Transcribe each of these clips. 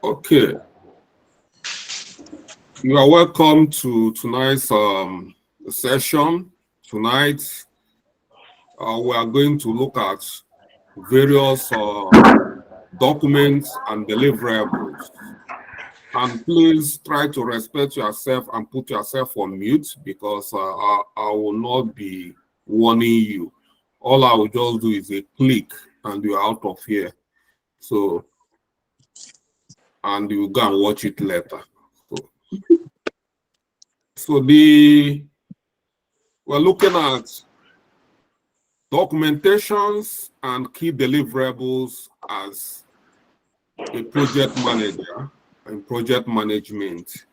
Okay, you are welcome to tonight's session. Tonight, we are going to look at various documents and deliverables. And please try to respect yourself and put yourself on mute because I will not be warning you. All I will just do is a click and you're out of here. So, and you go and watch it later. So we're looking at documentations and key deliverables as a project manager and project management.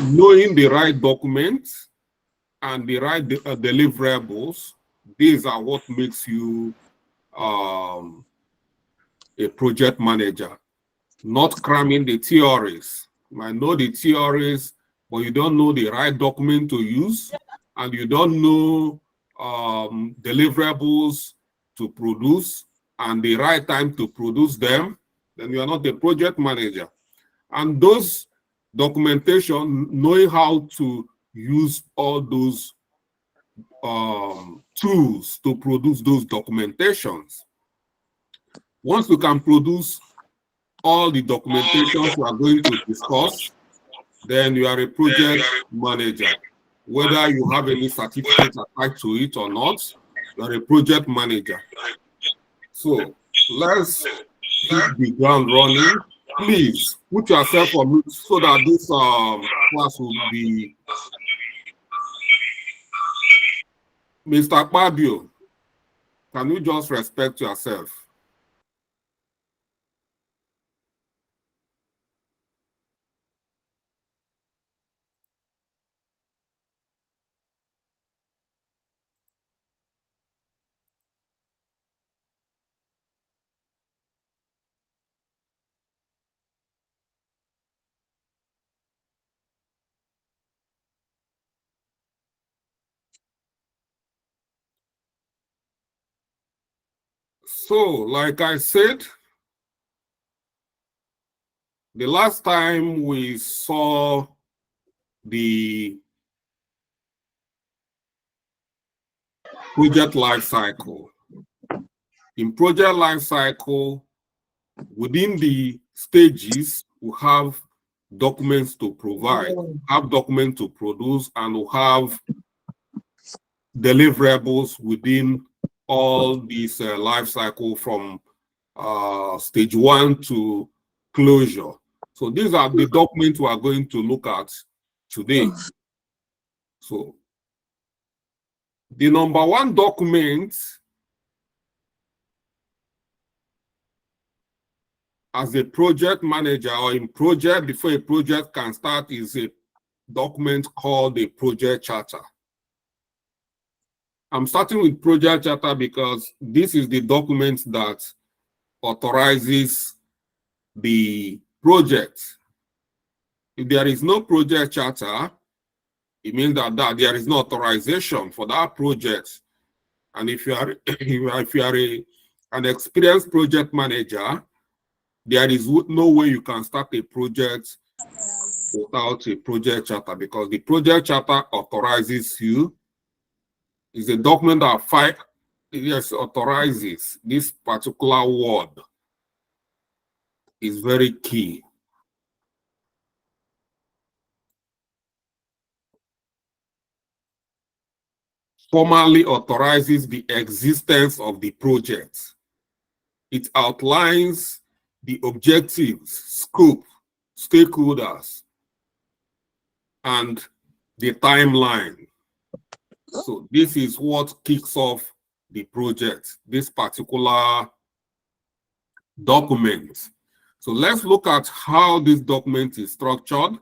Knowing the right documents and the right deliverables, these are what makes you a project manager. Not cramming the theories. You might know the theories, but you don't know the right document to use, and you don't know deliverables to produce and the right time to produce them, then you are not a project manager. And those documentation, knowing how to use all those tools to produce those documentations. Once you can produce all the documentations we are going to discuss, then you are a project manager. Whether you have any certificate attached to it or not, you are a project manager. So let's hit the ground running. Please put yourself on mute so that this class will be. Mr. Pabio, can you just respect yourself? So, like I said, the last time we saw the project life cycle. In project life cycle, within the stages, we have documents to provide, have documents to produce, and we have deliverables within all these life cycle from stage 1 to closure. So these are the documents we are going to look at today. So the number one document as a project manager or in project before a project can start is a document called a project charter. I'm starting with project charter because this is the document that authorizes the project. If there is no project charter, it means that there is no authorization for that project. And if you are an experienced project manager, there is no way you can start a project without a project charter, because the project charter authorizes you. It's a document that authorizes. This particular word is very key. Formally authorizes the existence of the project. It outlines the objectives, scope, stakeholders, and the timeline. So this is what kicks off the project, this particular document. So let's look at how this document is structured.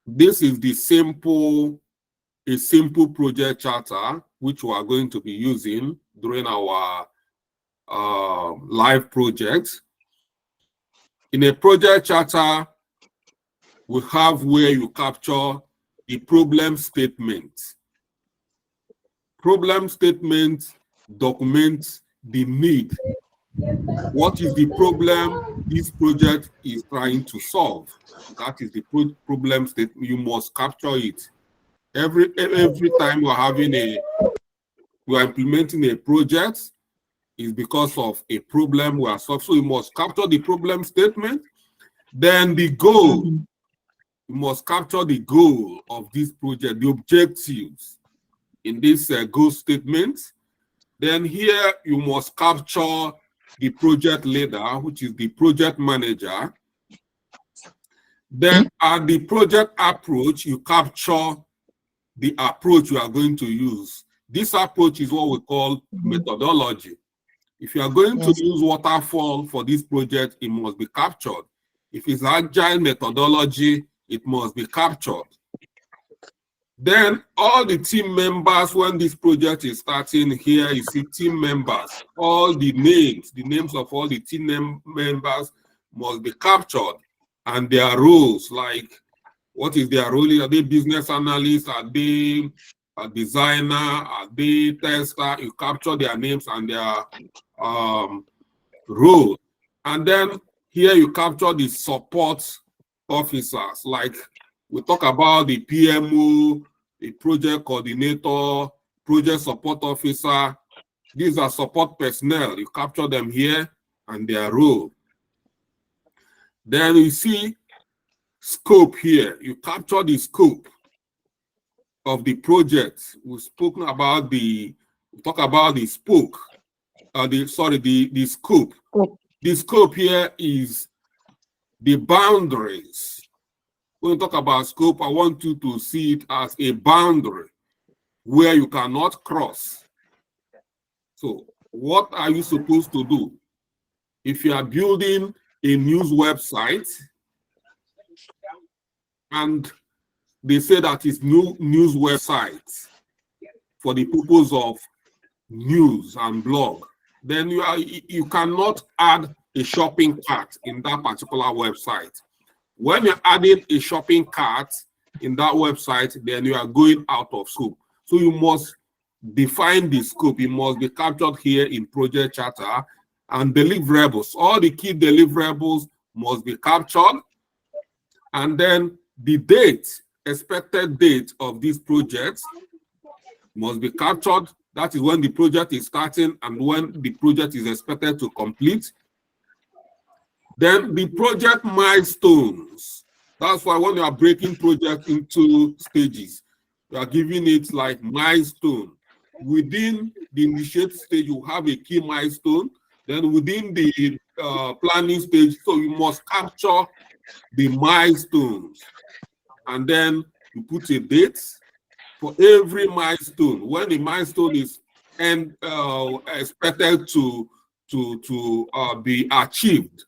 This is a simple project charter, which we are going to be using during our live project. In a project charter, we have where you capture the problem statement. Problem statement documents the need, What is the problem this project is trying to solve? That is the problem statement. You must capture it. Every time you are implementing a project, is because of a problem we are solving. So you must capture the problem statement. Then the goal. You must capture the goal of this project, the objectives in this goal statement. Then here you must capture the project leader, which is the project manager. Then at the project approach, you capture the approach you are going to use. This approach is what we call methodology. If you are going to use waterfall for this project, it must be captured. If it's agile methodology, it must be captured. Then all the team members, when this project is starting here, you see team members, all the names of all the team members must be captured, and their roles, like what is their role? Are they business analysts? Are they a designer? Are they tester? You capture their names and their role. And then here you capture the support officers, like we talk about the PMO, the project coordinator, project support officer. These are support personnel. You capture them here and their role. Then you see scope here. You capture the scope of the project. We've spoken about the, we talk about the spoke, the scope. The scope here is the boundaries. When we talk about scope, I want you to see it as a boundary where you cannot cross. So what are you supposed to do? If you are building a news website and they say that it's news website for the purpose of news and blog, then you cannot add a shopping cart in that particular website. When you're adding a shopping cart in that website, then you are going out of scope. So you must define the scope. It must be captured here in project charter and deliverables. All the key deliverables must be captured. And then the date, expected date of this project must be captured. That is when the project is starting and when the project is expected to complete. Then the project milestones. That's why when you are breaking project into stages, you are giving it like milestone. Within the initiate stage, you have a key milestone. Then within the planning stage, so you must capture the milestones. And then you put a date for every milestone. When the milestone is expected to be achieved,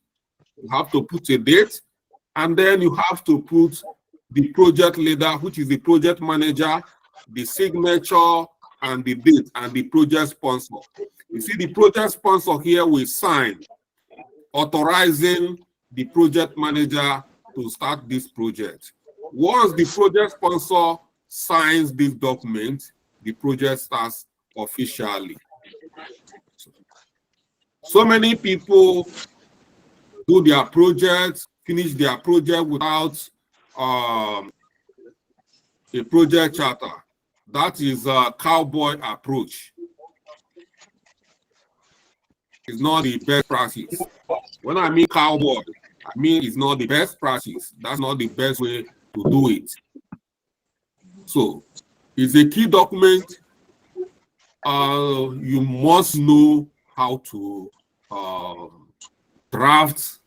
you have to put a date, and then you have to put the project leader, which is the project manager, the signature, and the date, and the project sponsor. You see, the project sponsor here will sign, authorizing the project manager to start this project. Once the project sponsor signs this document, the project starts officially. So many people do their project, finish their project without a project charter. That is a cowboy approach. It's not the best practice. When I mean cowboy, I mean it's not the best practice. That's not the best way to do it. So it's a key document. You must know how to draft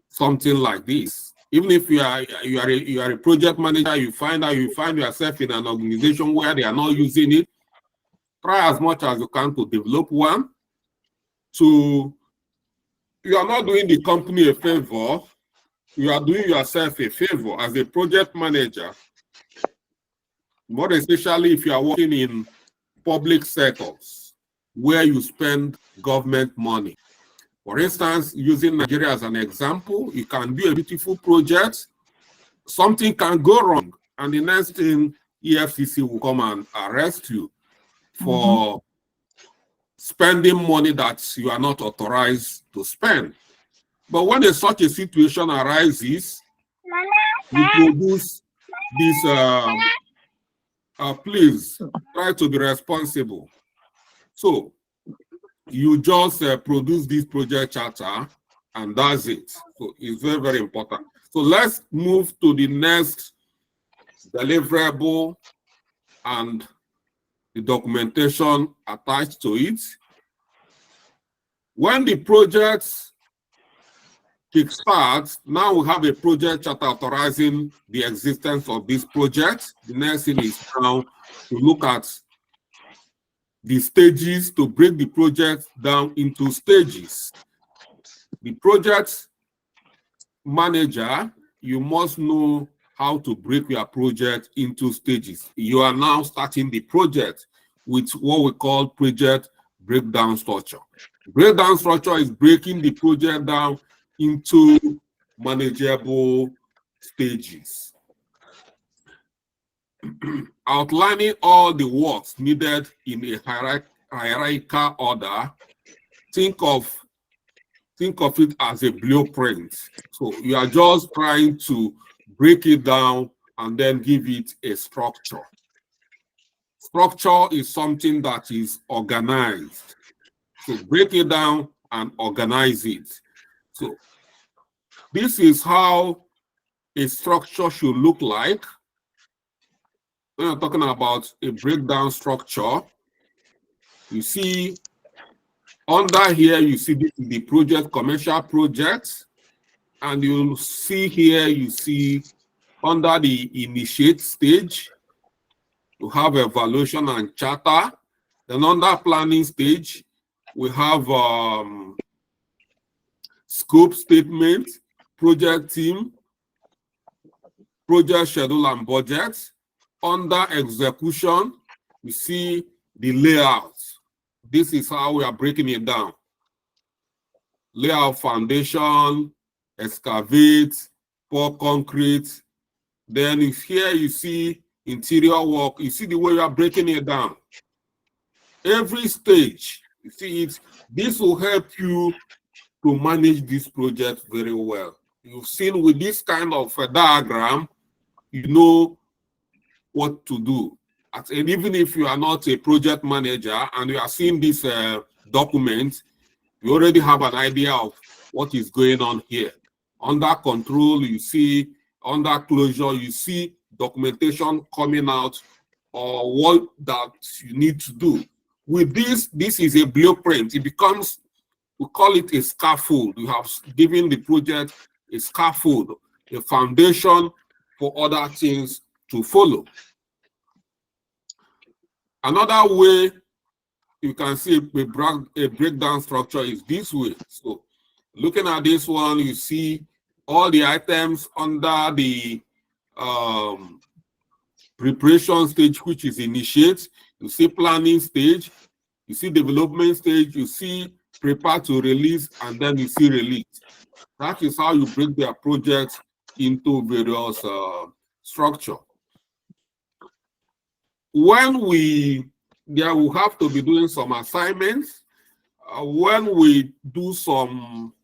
something like this. Even if you are a project manager, you find yourself in an organization where they are not using it, try as much as you can to develop one. So you are not doing the company a favor, you are doing yourself a favor as a project manager, more especially if you are working in public sectors where you spend government money. For instance, using Nigeria as an example, you can do a beautiful project, something can go wrong, and the next thing, EFCC will come and arrest you for spending money that you are not authorized to spend. But when such a situation arises, we produce this, please try to be responsible. So you just produce this project charter and that's it. So it's very, very important. So let's move to the next deliverable and the documentation attached to it. When the project kickstarts, now we have a project charter authorizing the existence of this project. The next thing is now to look at the stages, to break the project down into stages. The project manager, you must know how to break your project into stages. You are now starting the project with what we call project breakdown structure. Breakdown structure is breaking the project down into manageable stages. Outlining all the works needed in a hierarchical order, think of it as a blueprint. So you are just trying to break it down and then give it a structure. Structure is something that is organized. So break it down and organize it. So this is how a structure should look like. When I'm talking about a breakdown structure, you see under here, you see this is the project, commercial project. And you'll see here, you see under the initiate stage, you have evaluation and charter. Then under planning stage, we have scope statement, project team, project schedule and budget. Under execution, you see the layout. This is how we are breaking it down. Layout, foundation, excavate, pour concrete. Then if here you see interior work, you see the way you are breaking it down. Every stage, you see it, this will help you to manage this project very well. You've seen with this kind of a diagram, you know what to do. And even if you are not a project manager and you are seeing this document, you already have an idea of what is going on here. Under control, you see, under closure, you see documentation coming out or what that you need to do. With this is a blueprint. It becomes, we call it a scaffold. You have given the project a scaffold, a foundation for other things to follow. Another way you can see a breakdown structure is this way. So looking at this one, you see all the items under the preparation stage, which is initiate. You see planning stage, you see development stage, you see prepare to release, and then you see release. That is how you break their projects into various structure. When there will have to be doing some assignments. When we do some,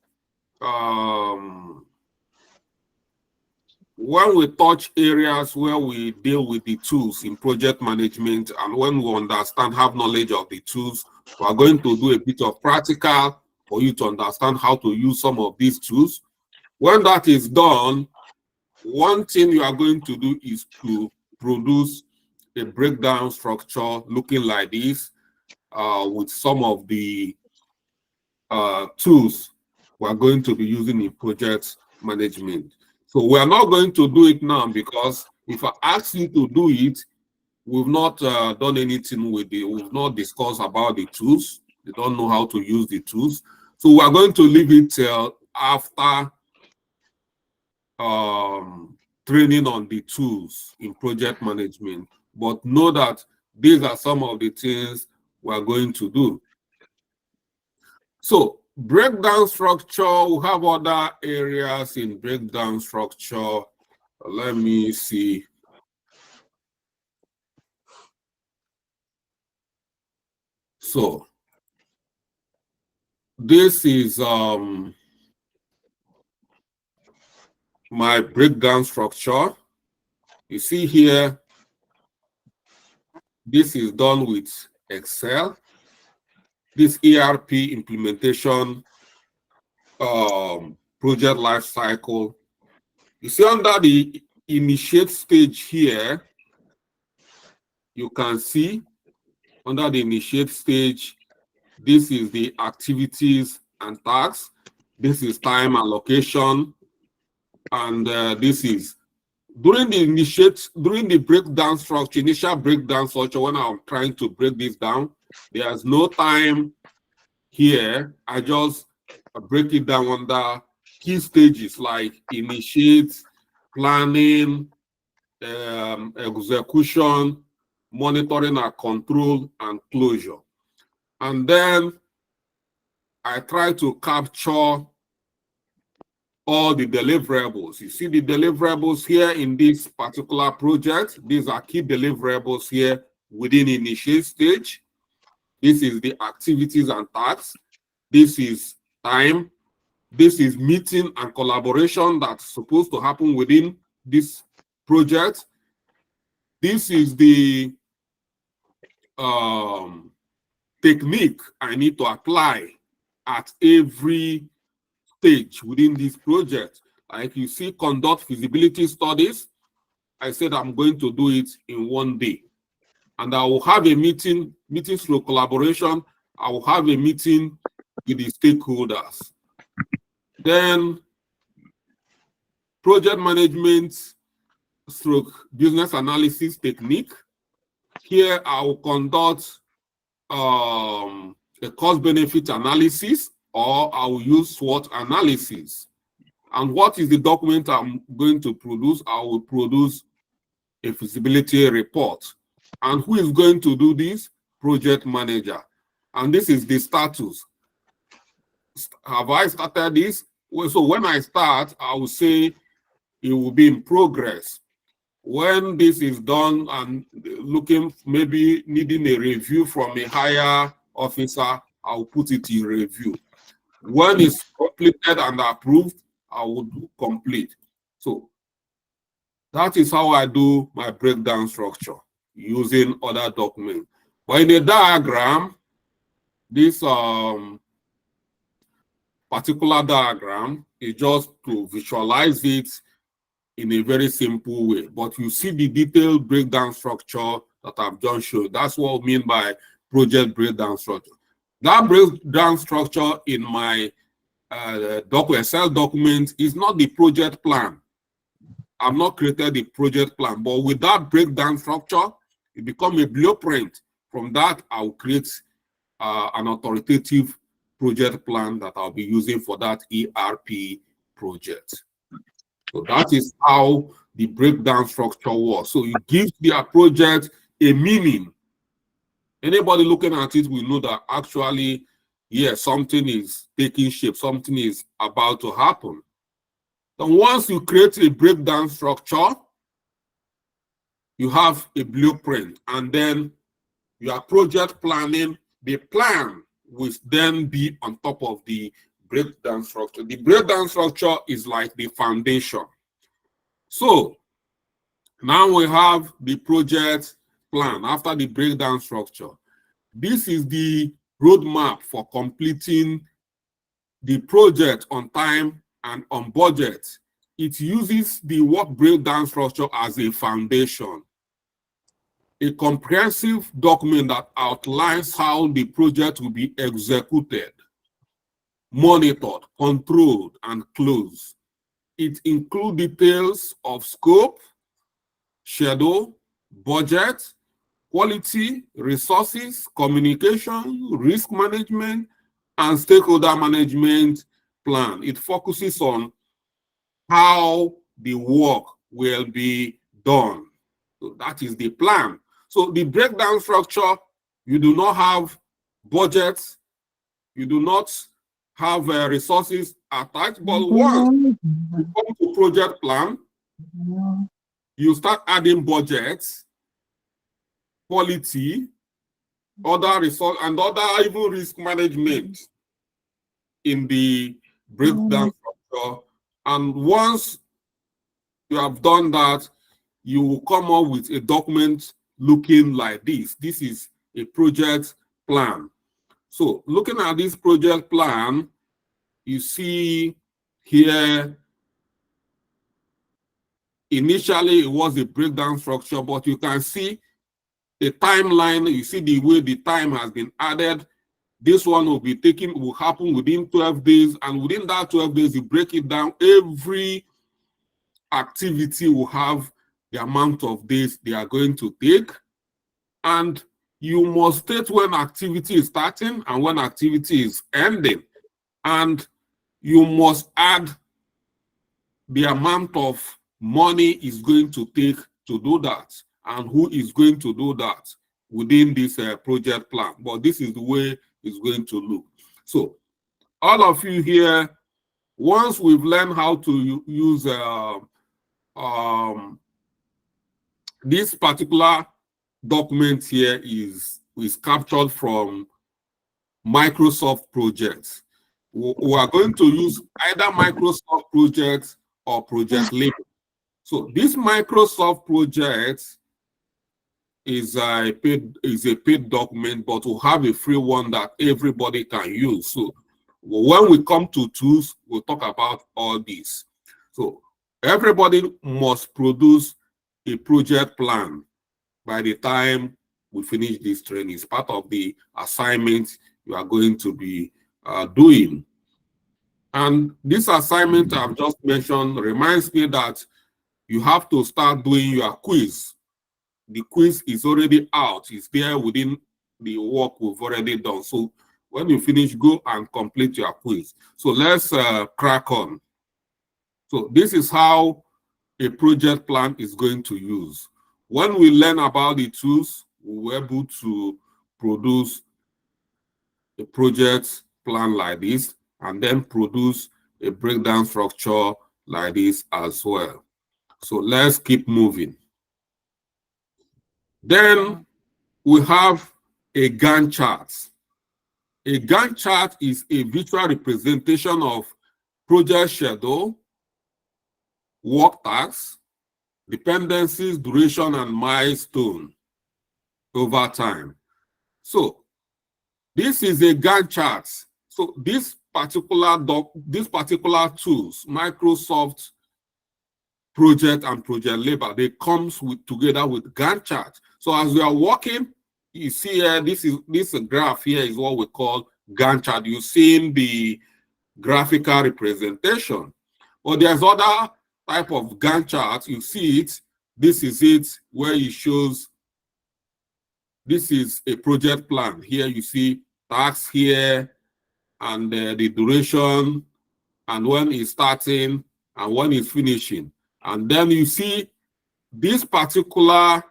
when we touch areas where we deal with the tools in project management, and when we understand, have knowledge of the tools, we are going to do a bit of practical for you to understand how to use some of these tools. When that is done, one thing you are going to do is to produce a breakdown structure looking like this with some of the tools we are going to be using in project management. So we are not going to do it now because if I ask you to do it, we've not done anything with it. We've not discussed about the tools. They don't know how to use the tools. So we are going to leave it till after training on the tools in project management. But know that these are some of the things we are going to do. So breakdown structure, we have other areas in breakdown structure. Let me see. So This is my breakdown structure. You see here, this is done with Excel. This ERP implementation project life cycle. You see under the initiate stage here, you can see under the initiate stage, this is the activities and tasks. This is time allocation. And this is during the breakdown structure, initial breakdown structure, when I'm trying to break this down, there's no time here. I just break it down under key stages like initiate, planning, execution, monitoring and control, and closure. And then I try to capture all the deliverables. You see the deliverables here in this particular project. These are key deliverables here within initiate stage. This is the activities and tasks. This is time. This is meeting and collaboration that's supposed to happen within this project. This is the technique I need to apply at every stage within this project. Like you see, conduct feasibility studies. I said I'm going to do it in 1 day. And I will have a meeting through collaboration. I will have a meeting with the stakeholders. Then project management stroke business analysis technique. Here I will conduct a cost-benefit analysis, or I will use SWOT analysis. And what is the document I'm going to produce? I will produce a feasibility report. And who is going to do this? Project manager. And this is the status. Have I started this? Well, so when I start, I will say it will be in progress. When this is done and looking, maybe needing a review from a higher officer, I'll put it in review. When it's completed and approved, I will do complete. So that is how I do my breakdown structure using other documents. But in the diagram, this particular diagram is just to visualize it in a very simple way. But you see the detailed breakdown structure that I've just showed. That's what I mean by project breakdown structure. That breakdown structure in my Excel document is not the project plan. I've not created the project plan, but with that breakdown structure, it becomes a blueprint. From that, I'll create an authoritative project plan that I'll be using for that ERP project. So that is how the breakdown structure works. So it gives the project a meaning. Anybody looking at it will know that actually, yes, something is taking shape, something is about to happen. Then once you create a breakdown structure, you have a blueprint, and then your project planning, the plan will then be on top of the breakdown structure. The breakdown structure is like the foundation. So now we have the project plan after the breakdown structure. This is the roadmap for completing the project on time and on budget. It uses the work breakdown structure as a foundation. A comprehensive document that outlines how the project will be executed, monitored, controlled, and closed. It includes details of scope, schedule, budget, quality, resources, communication, risk management, and stakeholder management plan. It focuses on how the work will be done. So that is the plan. So the breakdown structure, you do not have budgets, you do not have resources attached, but once you come to project plan, you start adding budgets, quality, other resource, and other even risk management. in the breakdown structure. And once you have done that, you will come up with a document looking like this. This is a project plan. So looking at this project plan, you see here, initially it was a breakdown structure, but you can see a timeline. You see the way the time has been added. This one will happen within 12 days. And within that 12 days, you break it down. Every activity will have the amount of days they are going to take. And you must state when activity is starting and when activity is ending. And you must add the amount of money is going to take to do that and who is going to do that within this project plan. But this is the way it's going to look. So all of you here, once we've learned how to use this particular document here is captured from Microsoft projects. We are going to use either Microsoft projects or project label. So this Microsoft project is a paid document, but we'll have a free one that everybody can use. So when we come to tools, we'll talk about all these. So everybody must produce a project plan by the time we finish this training. It's part of the assignment you are going to be doing. And this assignment I've just mentioned reminds me that you have to start doing your quiz. The quiz is already out. It's there within the work we've already done. So when you finish, go and complete your quiz. So let's crack on. So this is how a project plan is going to use. When we learn about the tools, we're able to produce a project plan like this and then produce a breakdown structure like this as well. So let's keep moving. Then we have a Gantt chart. A Gantt chart is a visual representation of project schedule, work tasks, dependencies, duration, and milestone over time. So this is a Gantt chart. So this particular tools, Microsoft project and project label, they comes together with Gantt chart. So as we are working, you see here, this graph here is what we call Gantt chart. You're seeing the graphical representation. But there's other type of Gantt chart. You see it. This is it, where it shows this is a project plan. Here you see tasks here and the duration and when it's starting and when it's finishing. And then you see this particular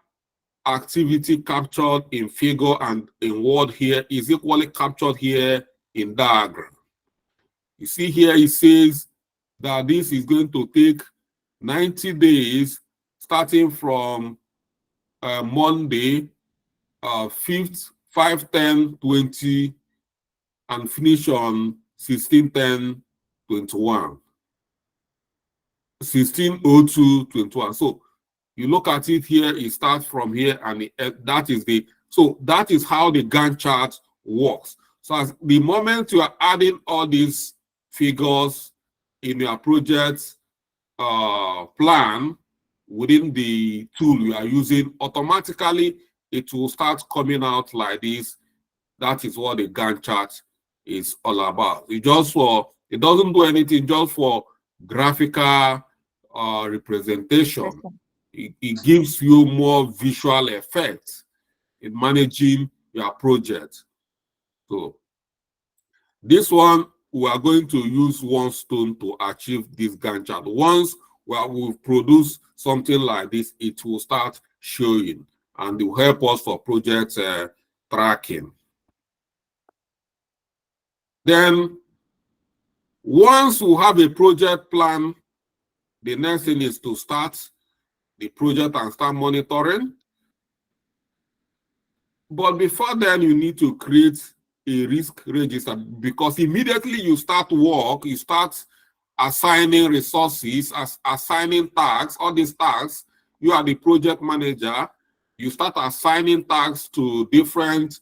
activity captured in figure and in word here is equally captured here in diagram. You see here it says that this is going to take 90 days starting from Monday, 5th, 5/10/20 and finish on 16/10/21. 16/02/21. So you look at it here, it starts from here, and that is how the Gantt chart works. So as the moment you are adding all these figures in your project plan within the tool you are using, automatically it will start coming out like this. That is what the Gantt chart is all about. It doesn't do anything just for graphical representation. It gives you more visual effect in managing your project. So this one, we are going to use one stone to achieve this Gantt chart. Once we've produced something like this, it will start showing and it will help us for project tracking. Then once we have a project plan, the next thing is to start the project and start monitoring. But before then, you need to create a risk register, because immediately you start work, you start assigning resources, assigning tasks, all these tasks. You are the project manager. You start assigning tasks to different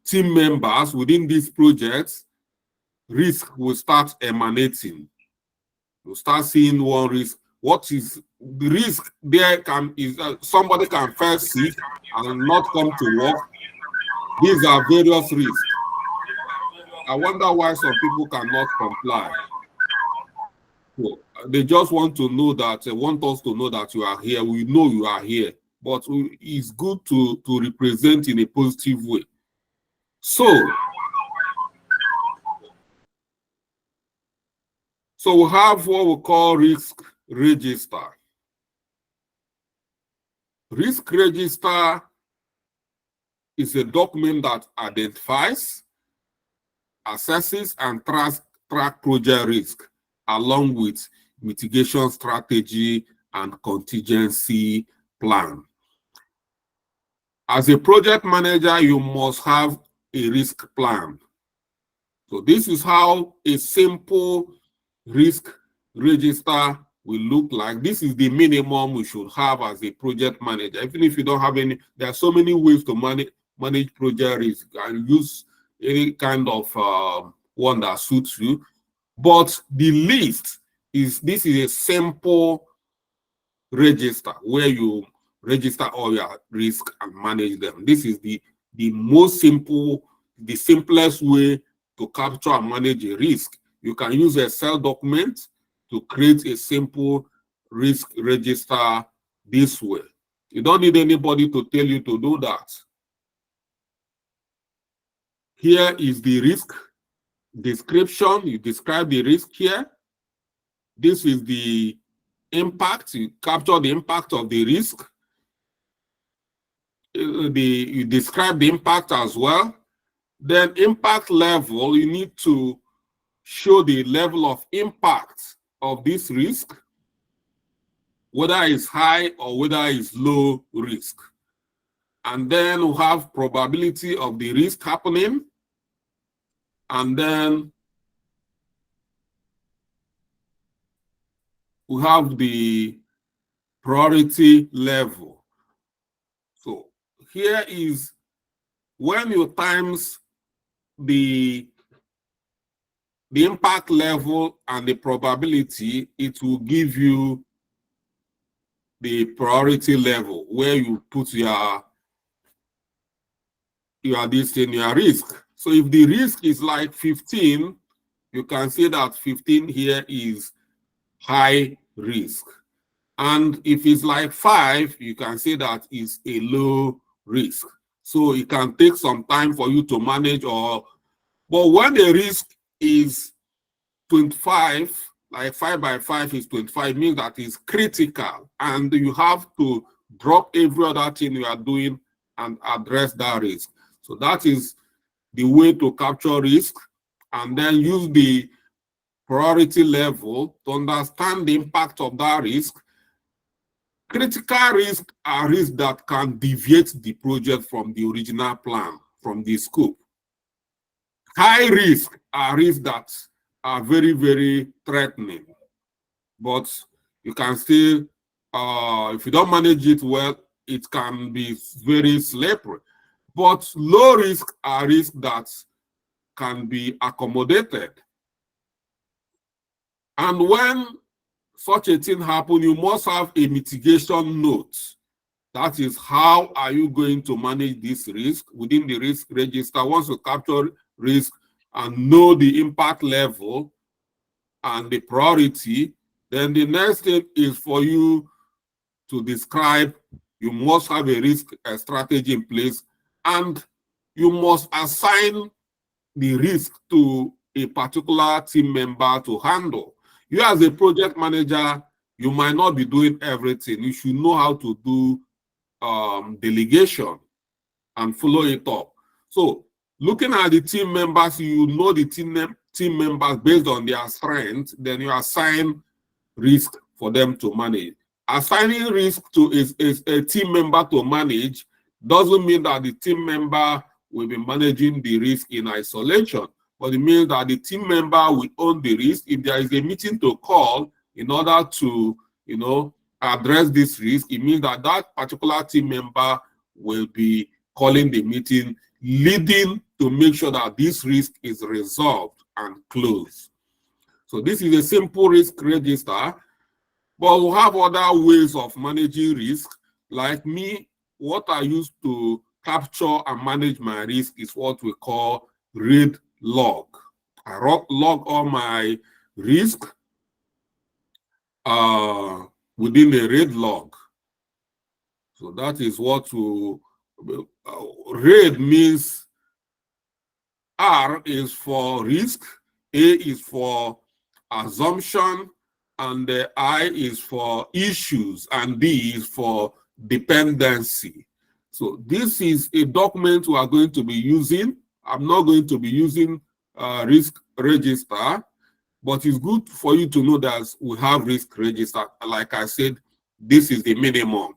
team members within these projects. Risk will start emanating. You start seeing one risk. What is the risk? There is somebody can first sick and not come to work. These are various risks. I wonder why some people cannot comply. So they just want to know that, want us to know that you are here. We know you are here, but it's good to represent in a positive way. So we have what we call risk register. Risk register is a document that identifies, assesses, and track project risk, along with mitigation strategy and contingency plan. As a project manager, you must have a risk plan. So this is how a simple risk register will look like. This is the minimum we should have as a project manager. Even if you don't have any, there are so many ways to manage project risk and use any kind of one that suits you. But the least is, this is a simple register where you register all your risk and manage them. This is the most simple, the simplest way to capture and manage a risk. You can use an Excel document to create a simple risk register this way. You don't need anybody to tell you to do that. Here is the risk description. You describe the risk here. This is the impact. You capture the impact of the risk. You describe the impact as well. Then impact level, you need to show the level of impact of this risk, whether it's high or whether it's low risk. And then we have probability of the risk happening. And then we have the priority level. So here is when you times the impact level and the probability, it will give you the priority level where you put your risk. So if the risk is like 15, you can say that 15 here is high risk. And if it's like 5, you can say that is a low risk. So it can take some time for you to manage, but when the risk is 25, like 5 by 5 is 25, means that it's critical, and you have to drop every other thing you are doing and address that risk. So that is the way to capture risk, and then use the priority level to understand the impact of that risk. Critical risks are risks that can deviate the project from the original plan, from the scope. High risk are risks that are very, very threatening, but you can still, if you don't manage it well, it can be very slippery. But low risk are risks that can be accommodated. And when such a thing happens, you must have a mitigation note. That is, how are you going to manage this risk within the risk register? Once you capture risk and know the impact level and the priority, then the next thing is for you to describe. You must have a risk strategy in place, and you must assign the risk to a particular team member to handle. You as a project manager, you might not be doing everything. You should know how to do delegation and follow it up. So looking at the team members, you know the team members based on their strength, then you assign risk for them to manage. Assigning risk to a team member to manage Doesn't mean that the team member will be managing the risk in isolation, but it means that the team member will own the risk. If there is a meeting to call in order to, address this risk, it means that that particular team member will be calling the meeting, leading to make sure that this risk is resolved and closed. So this is a simple risk register, but we have other ways of managing risk. Like me, what I use to capture and manage my risk is what we call RAID log. I log all my risk within a RAID log. So that is what RAID means. R is for risk, A is for assumption, and the I is for issues, and D is for dependency. So this is a document we are going to be using. I'm not going to be using risk register, but it's good for you to know that we have risk register. Like I said, this is the minimum.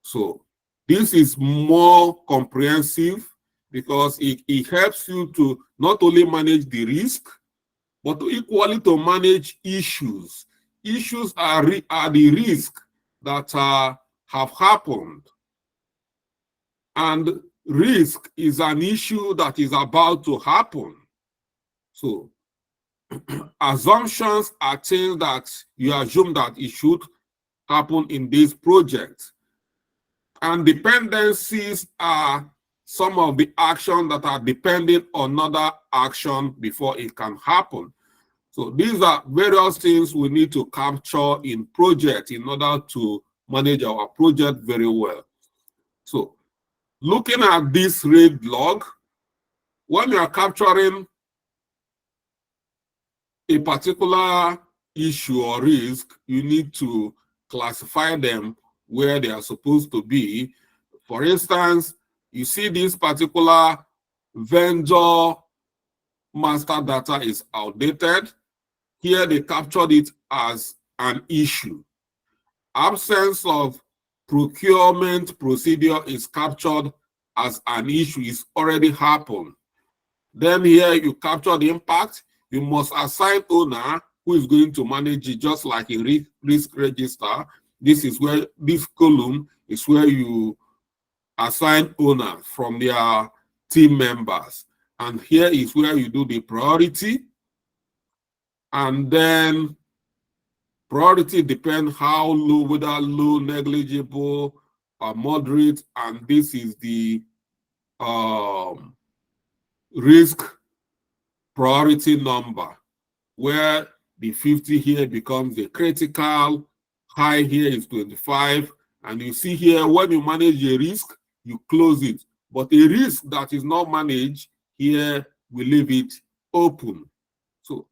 So this is more comprehensive because it helps you to not only manage the risk, but equally to manage issues. Issues are the risk that have happened. And risk is an issue that is about to happen. So assumptions are things that you assume that it should happen in this project. And dependencies are some of the actions that are dependent on another action before it can happen. So these are various things we need to capture in project in order to manage our project very well. So looking at this RAID log, when you are capturing a particular issue or risk, you need to classify them where they are supposed to be. For instance, you see this particular vendor master data is outdated. Here they captured it as an issue. Absence of procurement procedure is captured as an issue. It's already happened. Then here you capture the impact. You must assign owner who is going to manage it, just like in risk register. This is where this column is where you assign owner from their team members. And here is where you do the priority. And then priority depends how low, whether low, negligible, or moderate. And this is the risk priority number, where the 50 here becomes the critical, high here is 25. And you see here, when you manage a risk, you close it. But a risk that is not managed, here we leave it open. So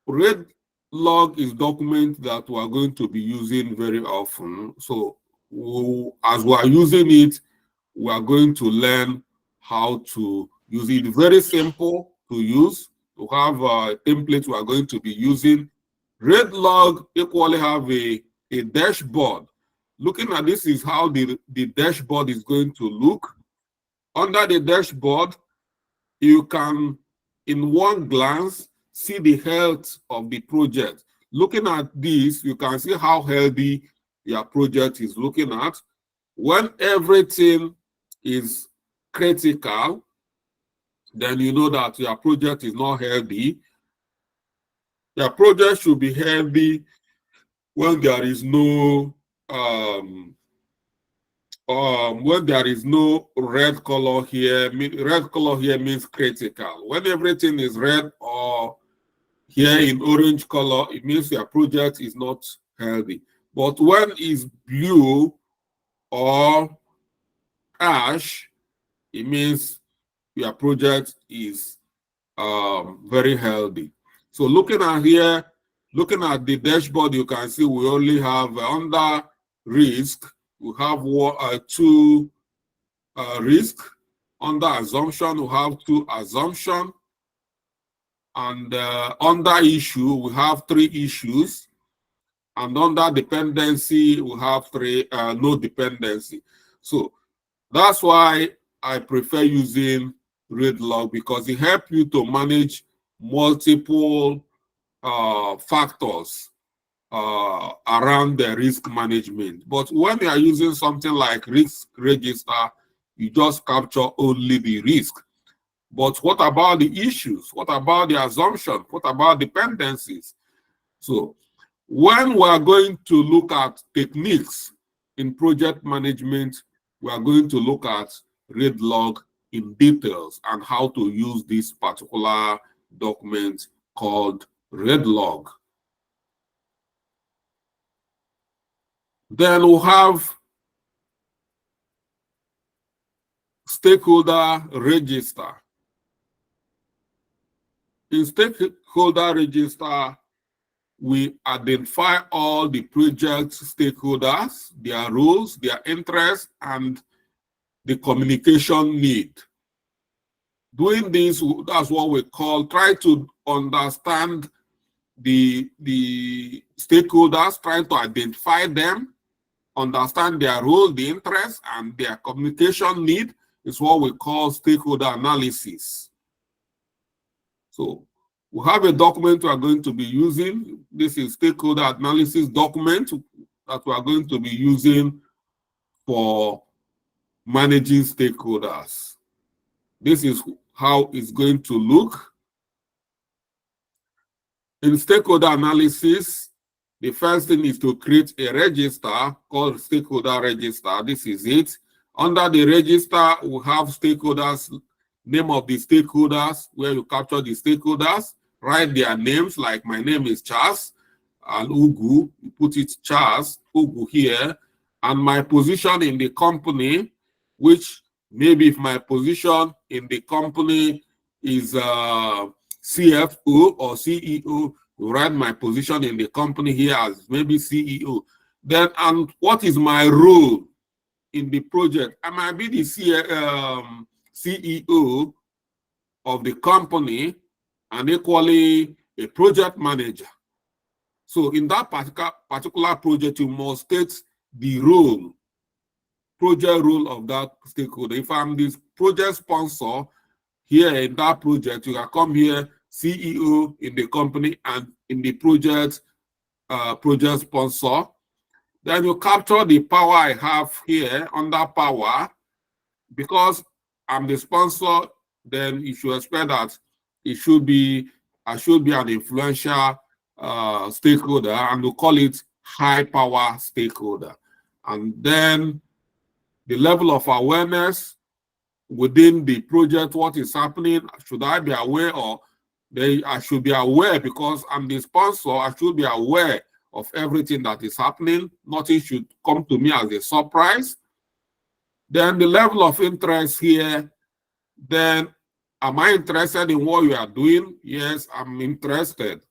RAID log is document that we are going to be using very often. So as we are using it, we are going to learn how to use it. Very simple to use. To have a template we are going to be using. RAID log equally have a dashboard. Looking at this is how the dashboard is going to look. Under the dashboard, you can, in one glance, see the health of the project. Looking at this, you can see how healthy your project is looking at. When everything is critical, then you know that your project is not healthy. Your project should be healthy when there is no when there is no red color here. Red color here means critical. When everything is red or here in orange color, it means your project is not healthy. But when it's blue or ash, it means your project is very healthy. So looking at here, looking at the dashboard, you can see we only have under risk, we have two risk. Under assumption, we have two assumption. And under issue, we have three issues. And under dependency, we have no dependency. So that's why I prefer using rate log, because it helps you to manage multiple factors around the risk management. But when you are using something like risk register, you just capture only the risk. But what about the issues? What about the assumption? What about dependencies? So when we are going to look at techniques in project management, we are going to look at rate log in details and how to use this particular document called rate log. Then we'll have stakeholder register. In stakeholder register, we identify all the project stakeholders, their roles, their interests, and the communication need. Doing this, that's what we call, try to understand the stakeholders, try to identify them, understand their role, the interest, and their communication need is what we call stakeholder analysis. So we have a document we are going to be using. This is stakeholder analysis document that we are going to be using for managing stakeholders. This is how it's going to look. In stakeholder analysis, the first thing is to create a register called stakeholder register. This is it. Under the register, we have stakeholders, name of the stakeholders, where you capture the stakeholders, write their names, like my name is Charles, and Ugu, you put it Charles, Ugu here, and my position in the company, which maybe if my position in the company is CFO or CEO, you write my position in the company here as maybe CEO. Then, and what is my role in the project? I might be the CEO of the company and equally a project manager. So in that particular project, you must state the role, project role of that stakeholder. If I'm this project sponsor here in that project, you can come here, CEO in the company and in the project, project sponsor. Then you capture the power I have here under power. Because I'm the sponsor, then you should expect that I should be an influential stakeholder, and we call it high power stakeholder. And then the level of awareness within the project, what is happening, should I be aware, or I should be aware because I'm the sponsor, I should be aware of everything that is happening. Nothing should come to me as a surprise. Then the level of interest here, then am I interested in what you are doing? Yes, I'm interested.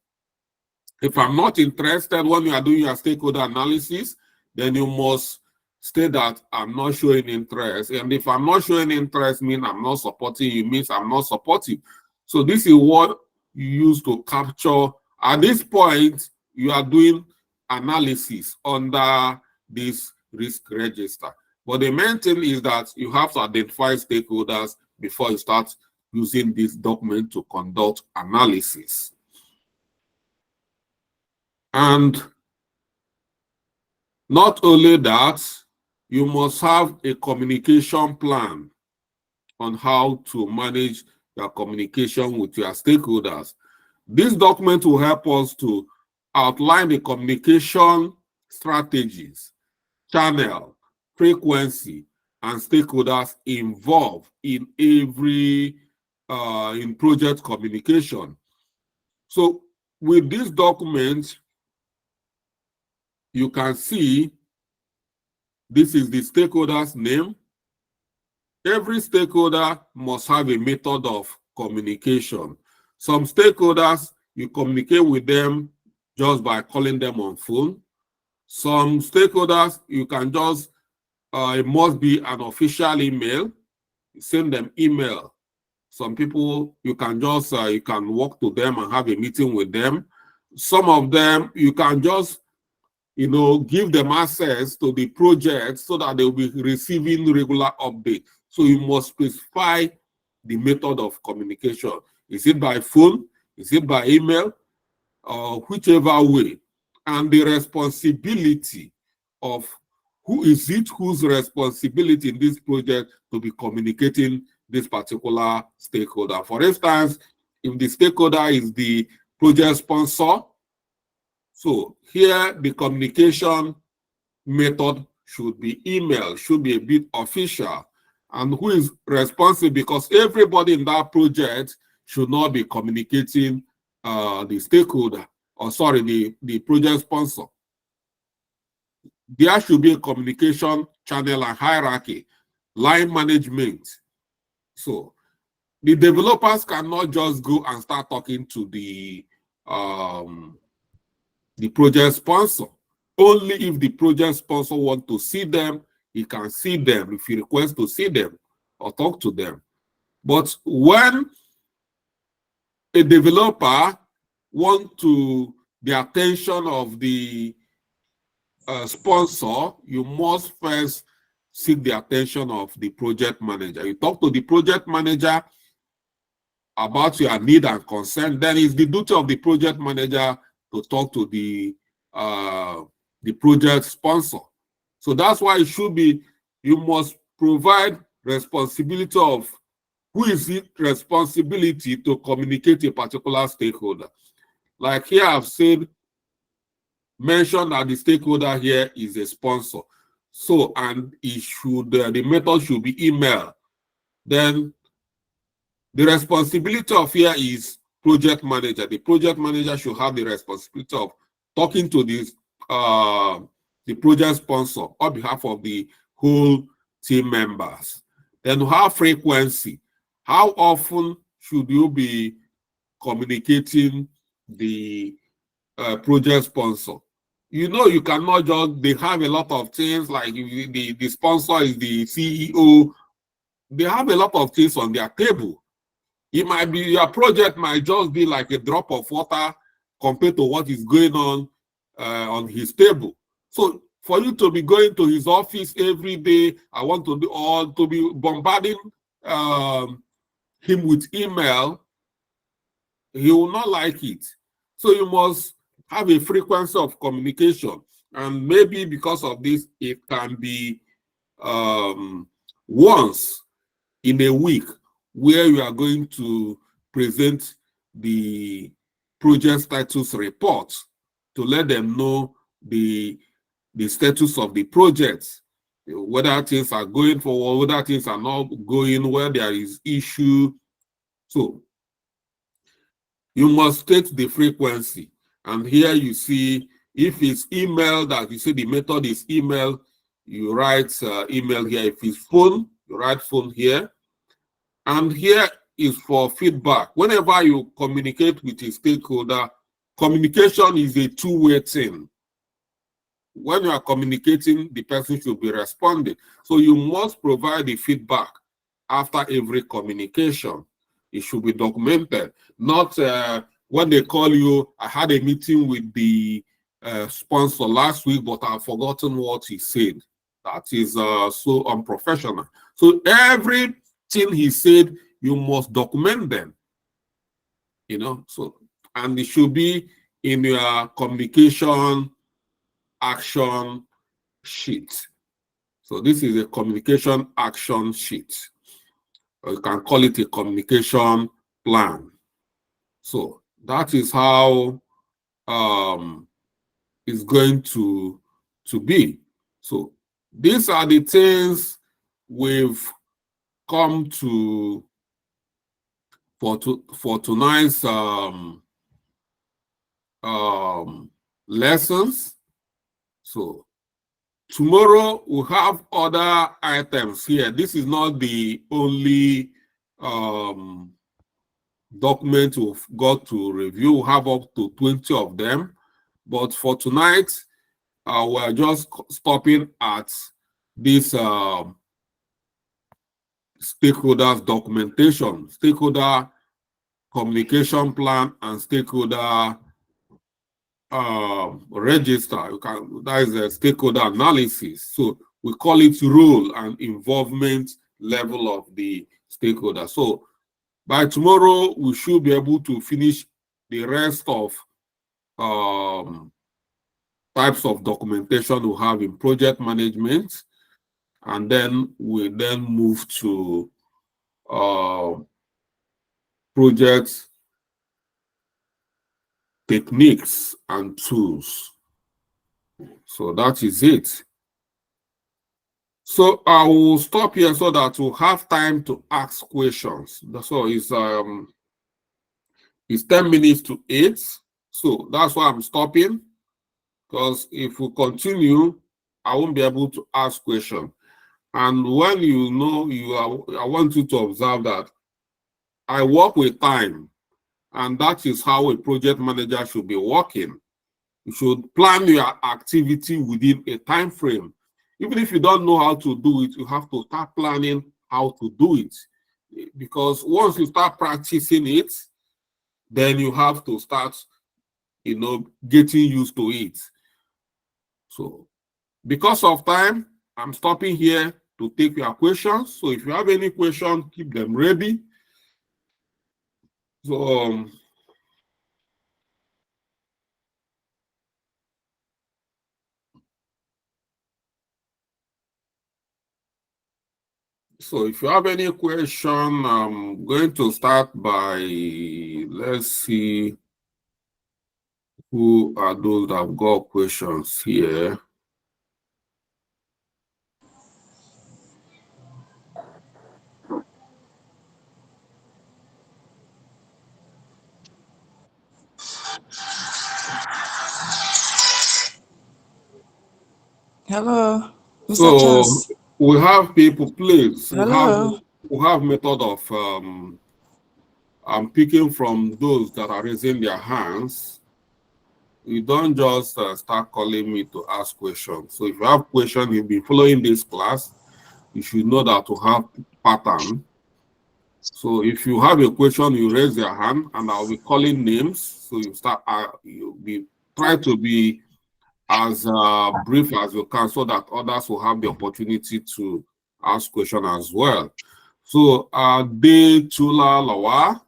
If I'm not interested when you are doing your stakeholder analysis, then you must state that I'm not showing interest. And if I'm not showing interest, means I'm not supporting you, means I'm not supportive. So this is what you use to capture. At this point, you are doing analysis under this risk register. But the main thing is that you have to identify stakeholders before you start using this document to conduct analysis. And not only that, you must have a communication plan on how to manage your communication with your stakeholders. This document will help us to outline the communication strategies, channel, frequency, and stakeholders involved in every in project communication. So with this document, you can see this is the stakeholder's name. Every stakeholder must have a method of communication. Some stakeholders, you communicate with them just by calling them on phone. Some stakeholders, you can just, it must be an official email. Send them email. Some people, you can just, you can walk to them and have a meeting with them. Some of them, you can just give them access to the project so that they'll be receiving regular updates. So you must specify the method of communication. Is it by phone? Is it by email? Or whichever way. And the responsibility of whose responsibility in this project to be communicating this particular stakeholder. For instance, if the stakeholder is the project sponsor, so here the communication method should be email, should be a bit official. And who is responsible? Because everybody in that project should not be communicating the stakeholder, or sorry, the project sponsor. There should be a communication channel and hierarchy, line management. So the developers cannot just go and start talking to the project sponsor. Only if the project sponsor wants to see them, he can see them if he requests to see them or talk to them. But when a developer wants the attention of the sponsor, you must first seek the attention of the project manager. You talk to the project manager about your need and concern, then it's the duty of the project manager to talk to the project sponsor. So that's why it should be, you must provide responsibility of who is it responsibility to communicate a particular stakeholder. Like here I've said, mention that the stakeholder here is a sponsor. So, and it should, the method should be email. Then the responsibility of here is project manager. The project manager should have the responsibility of talking to this the project sponsor on behalf of the whole team members. Then how frequency? How often should you be communicating the project sponsor? You cannot just, they have a lot of things, like the sponsor is the CEO. They have a lot of things on their table. It might be, your project might just be like a drop of water compared to what is going on his table. So for you to be going to his office every day, I want to do, or to be bombarding him with email, he will not like it. So you must have a frequency of communication. And maybe because of this, it can be once in a week, where you are going to present the project status report to let them know the status of the project, whether things are going forward, whether things are not going, where there is issue. So you must state the frequency. And here you see, if it's email, that you see the method is email, you write email here. If it's phone, you write phone here. And here is for feedback. Whenever you communicate with a stakeholder, communication is a two-way thing. When you are communicating, the person should be responding. So you must provide the feedback after every communication. It should be documented. Not when they call you, I had a meeting with the sponsor last week, but I've forgotten what he said. That is so unprofessional. So everything he said, you must document them. So, and it should be in your communication action sheet. So this is a communication action sheet. Or you can call it a communication plan. So that is how it's going to be. So these are the things we've come to for tonight's lessons. So tomorrow we'll have other items here. This is not the only document we've got to review. We'll have up to 20 of them. But for tonight, we're just stopping at this stakeholders documentation, stakeholder communication plan, and stakeholder register. That is a stakeholder analysis. So we call it role and involvement level of the stakeholder. So by tomorrow, we should be able to finish the rest of types of documentation we have in project management, and then we then move to project techniques and tools. So that is it. So I will stop here so that we'll have time to ask questions. So it's 10 minutes to 8. So that's why I'm stopping, because if we continue, I won't be able to ask questions. And when I want you to observe that I work with time, and that is how a project manager should be working. You should plan your activity within a time frame. Even if you don't know how to do it, you have to start planning how to do it. Because once you start practicing it, then you have to start, getting used to it. So because of time, I'm stopping here to take your questions. So if you have any questions, keep them ready. So so if you have any question, I'm going to start by, let's see who are those that have got questions here. Hello, Mr. So Charles. we have people, please. Hello. We have method of I'm picking from those that are raising their hands. You don't just start calling me to ask questions. So if you have questions, you've been following this class, you should know that to have pattern. So if you have a question, you raise your hand, and I'll be calling names. So you start. Try to be as brief as you can, so that others will have the opportunity to ask questions as well. So, De Chula Lawa.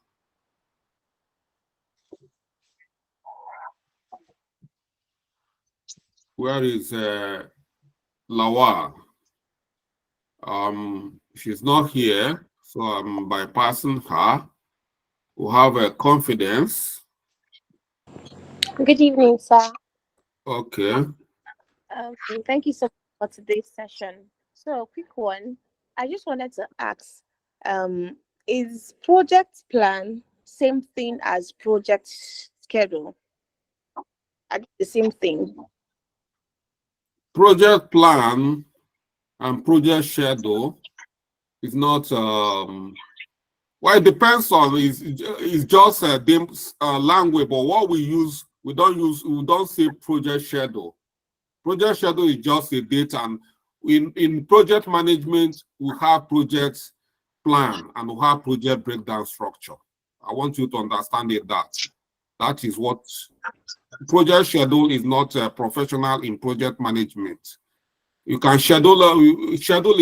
Where is Lawa? She's not here, so I'm bypassing her. We have a confidence. Good evening, sir. Okay. Thank you so much for today's session. So, a quick one. I just wanted to ask, um, is project plan same thing as project schedule? Are they the same thing? Project plan and project schedule is not well, it depends on it's just language, but what we use, we don't say project schedule. Project schedule is just a date, and in project management we have project plan and we have project breakdown structure. I want you to understand it, that is what project schedule is. Not professional in project management. You can schedule is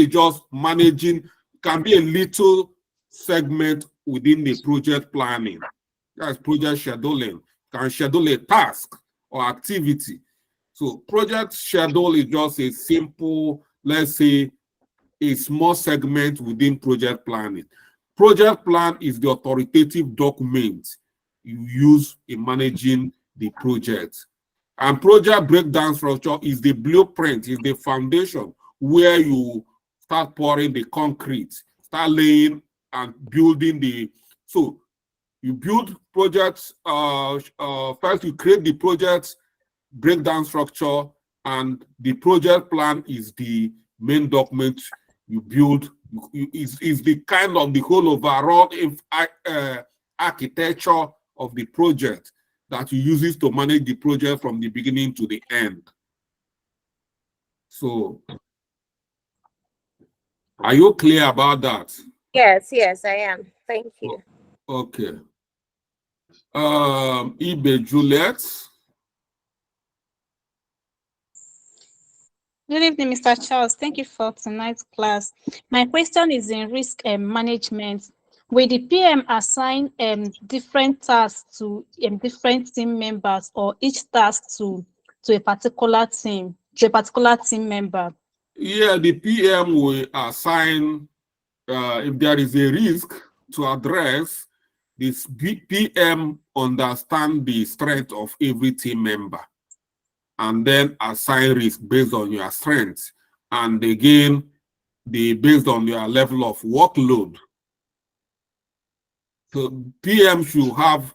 just managing, can be a little segment within the project planning. That's project scheduling. Can schedule a task or activity. So project schedule is just a simple, let's say, a small segment within project planning. Project plan is the authoritative document you use in managing the project. And project breakdown structure is the blueprint, is the foundation where you start pouring the concrete, start laying and building so you build projects, first you create the project breakdown structure, and the project plan is the main document you build, is the kind of the whole overall architecture of the project that you use to manage the project from the beginning to the end. So, are you clear about that? Yes, I am. Thank you. Okay. Ibe Juliet. Good evening, Mr. Charles. Thank you for tonight's class. My question is in risk management. Will the PM assign different tasks to different team members, or each task to a particular team member? Yeah, the PM will assign, if there is a risk to address, this PM understand the strength of every team member and then assign risk based on your strengths. And again, based on your level of workload. So PM should have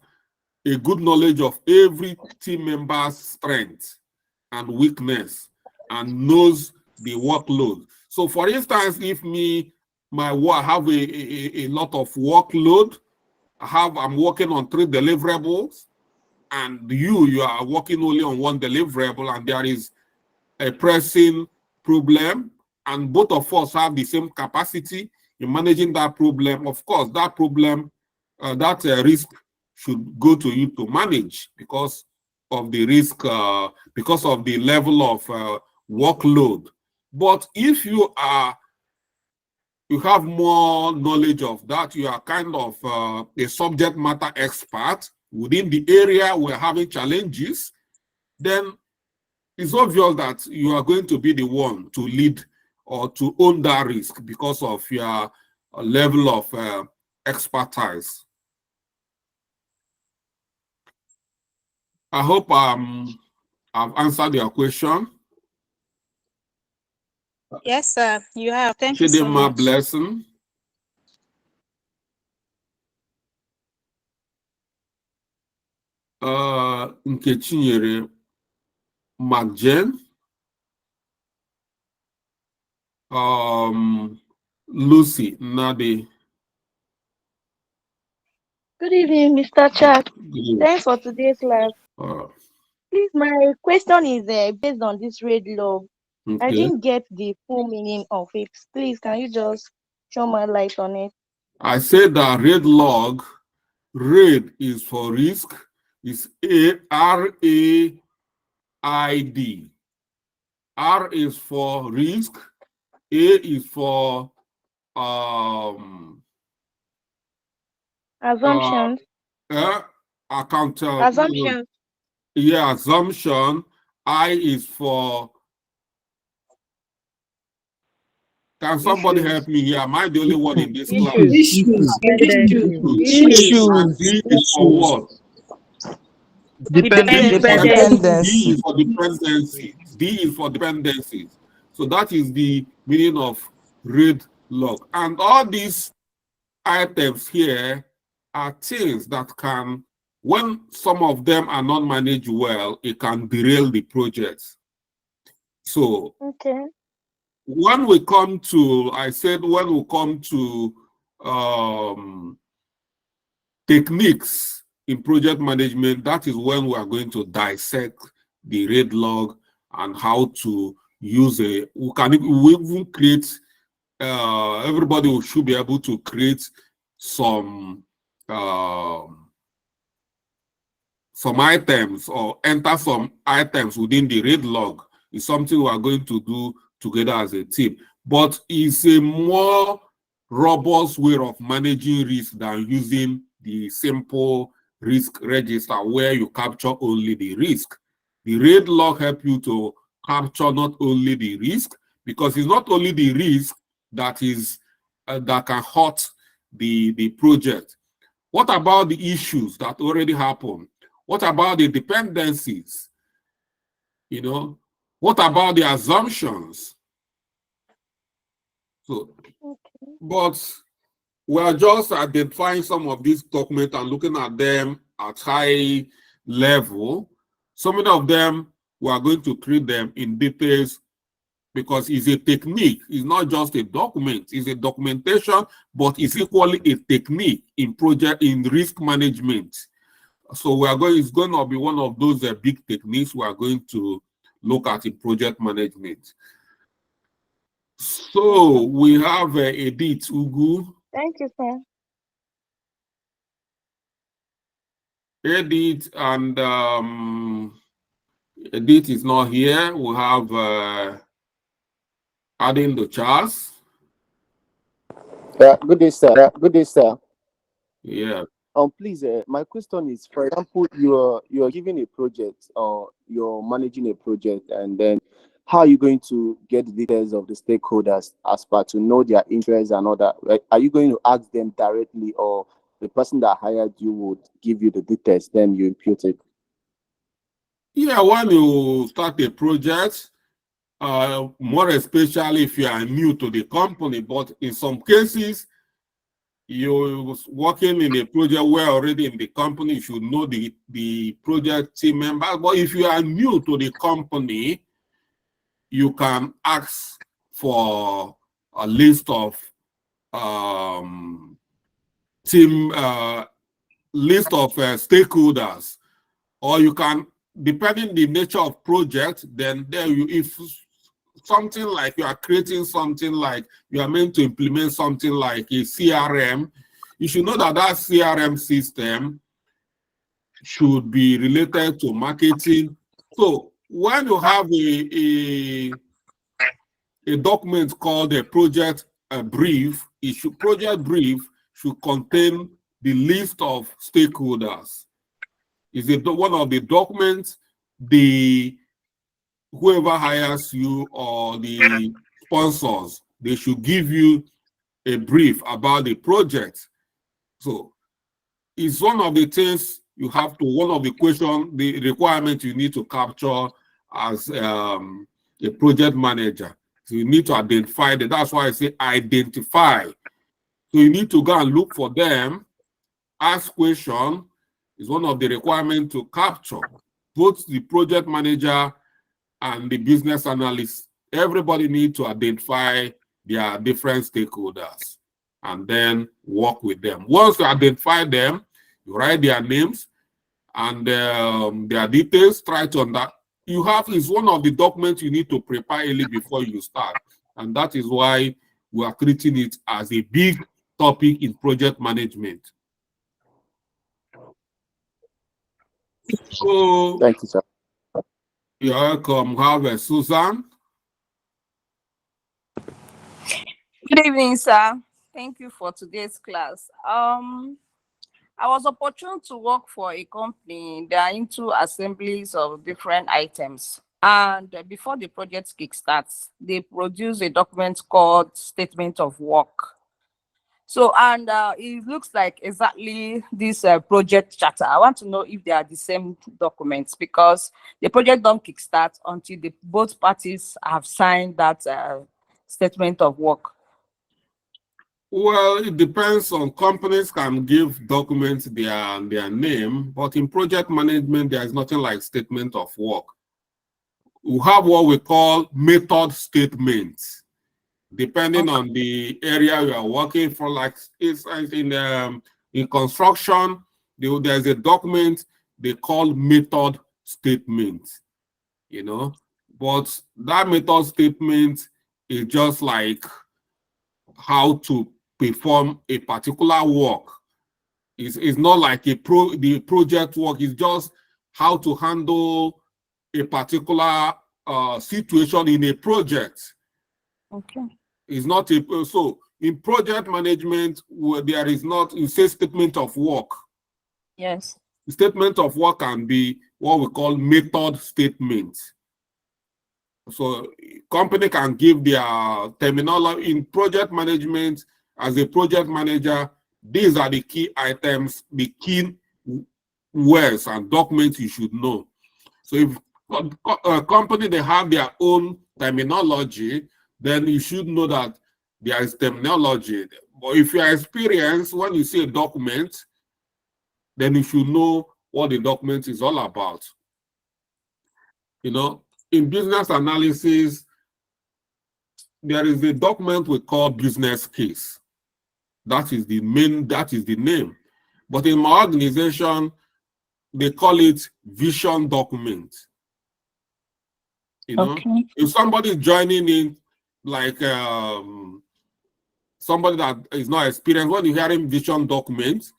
a good knowledge of every team member's strength and weakness and knows the workload. So for instance, if my work have a lot of workload, I'm working on 3 deliverables, and you are working only on 1 deliverable, and there is a pressing problem, and both of us have the same capacity in managing that problem. Of course, that problem, that risk should go to you to manage because of the risk, because of the level of workload. But if you have more knowledge of that, you are kind of a subject matter expert within the area we're having challenges, then it's obvious that you are going to be the one to lead or to own that risk because of your level of expertise. I hope I've answered your question. Yes, sir. You have. Thank you so Chidima much. Blessing. Nkechinyere McJen. Lucy Nadi. Good evening, Mr. Chat. Thanks for today's class. Please, my question is based on this red log. I Okay. didn't get the full meaning of it. Please, can you just show my light on it? I said that red log, red is for risk, is RAID. R is for risk, A is for Assumptions. Assumption. Yeah, assumption. I is for. Can somebody help me here? Am I the only one in this class? Issues. And D is for what? Dependency. D is for dependency. D is for dependencies. So that is the meaning of red log. And all these items here are things that can, when some of them are not managed well, it can derail the project. So when we come to, I said when we come to techniques in project management, that is when we are going to dissect the red log and how to use we even create, everybody should be able to create some items or enter some items within the red log. Is something we are going to do together as a team. But it's a more robust way of managing risk than using the simple risk register where you capture only the risk. The red log help you to capture not only the risk, because it's not only the risk that is that can hurt the project. What about the issues that already happened? What about the dependencies? You know, what about the assumptions? So, but we are just identifying some of these documents and looking at them at high level. So many of them, we are going to treat them in details because it's a technique. It's not just a document. It's a documentation, but it's equally a technique in risk management. So it's going to be one of those big techniques we are going to look at in project management. So we have Edith Ugu. Thank you, sir. Edith and Edith is not here. We have Adding the Charles. Good day, sir. Good day, sir. Yeah. Please, my question is, for example, you're given a project or you're managing a project, and then how are you going to get the details of the stakeholders as per to know their interests and all that? Like, are you going to ask them directly, or the person that hired you would give you the details, then you impute it? Yeah, when you start a project, more especially if you are new to the company, but in some cases, you're working in a project where already in the company, you should know the project team members. But if you are new to the company, you can ask for a list of stakeholders, or you can, depending the nature of project, then there you, if something like you are creating something like you are meant to implement something like a CRM, you should know that that CRM system should be related to marketing. So when you have a document called a project brief, project brief should contain the list of stakeholders. Is it one of the documents whoever hires you or the sponsors, they should give you a brief about the project. So it's one of the things you have to, one of the the requirements you need to capture as a project manager. So you need to identify that. That's why I say identify. So you need to go and look for them, ask questions. Is one of the requirements to capture. Both the project manager and the business analyst, everybody needs to identify their different stakeholders and then work with them. Once you identify them, you write their names and their details, try to understand. Is one of the documents you need to prepare early before you start. And that is why we are treating it as a big topic in project management. So, thank you, sir. You're welcome. Have Susan. Good evening, sir. Thank you for today's class. I was opportune to work for a company. They are into assemblies of different items. And before the project kickstarts, they produce a document called Statement of Work. So, and it looks like exactly this project charter. I want to know if they are the same documents, because the project don't kickstart until both parties have signed that Statement of Work. Well, it depends on companies can give documents their name, but in project management, there is nothing like statement of work. We have what we call method statements, depending on the area you are working for. Like it's in construction, there's a document they call method statement, you know, but that method statement is just like how to perform a particular work. It's not like the project work is just how to handle a particular situation in a project. Okay. It's not so in project management where there is not, you say statement of work. Yes. Statement of work can be what we call method statement. So company can give their terminology in project management. As a project manager, these are the key items, the key words and documents you should know. So if a company, they have their own terminology, then you should know that there is terminology. But if you are experienced, when you see a document, then you should know what the document is all about. You know, in business analysis, there is a document we call business case. That is the name. But in my organization, they call it vision document. You know, okay. If somebody is joining in, like somebody that is not experienced, when you're hearing vision document,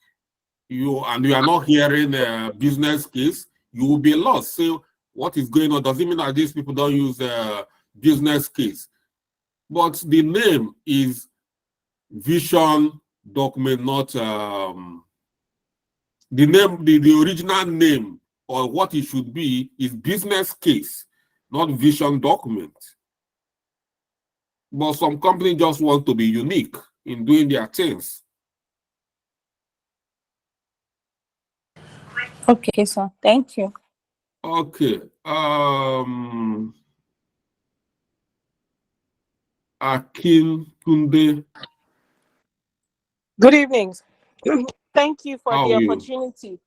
you are not hearing a business case, you will be lost. So what is going on? Does it mean that these people don't use business case? But the name is vision document, not the name, the original name or what it should be is business case, not vision document. But some companies just want to be unique in doing their things. Okay, sir. Thank you. Okay. Akin Tunde. Good evening. Thank you for How the are you? opportunity.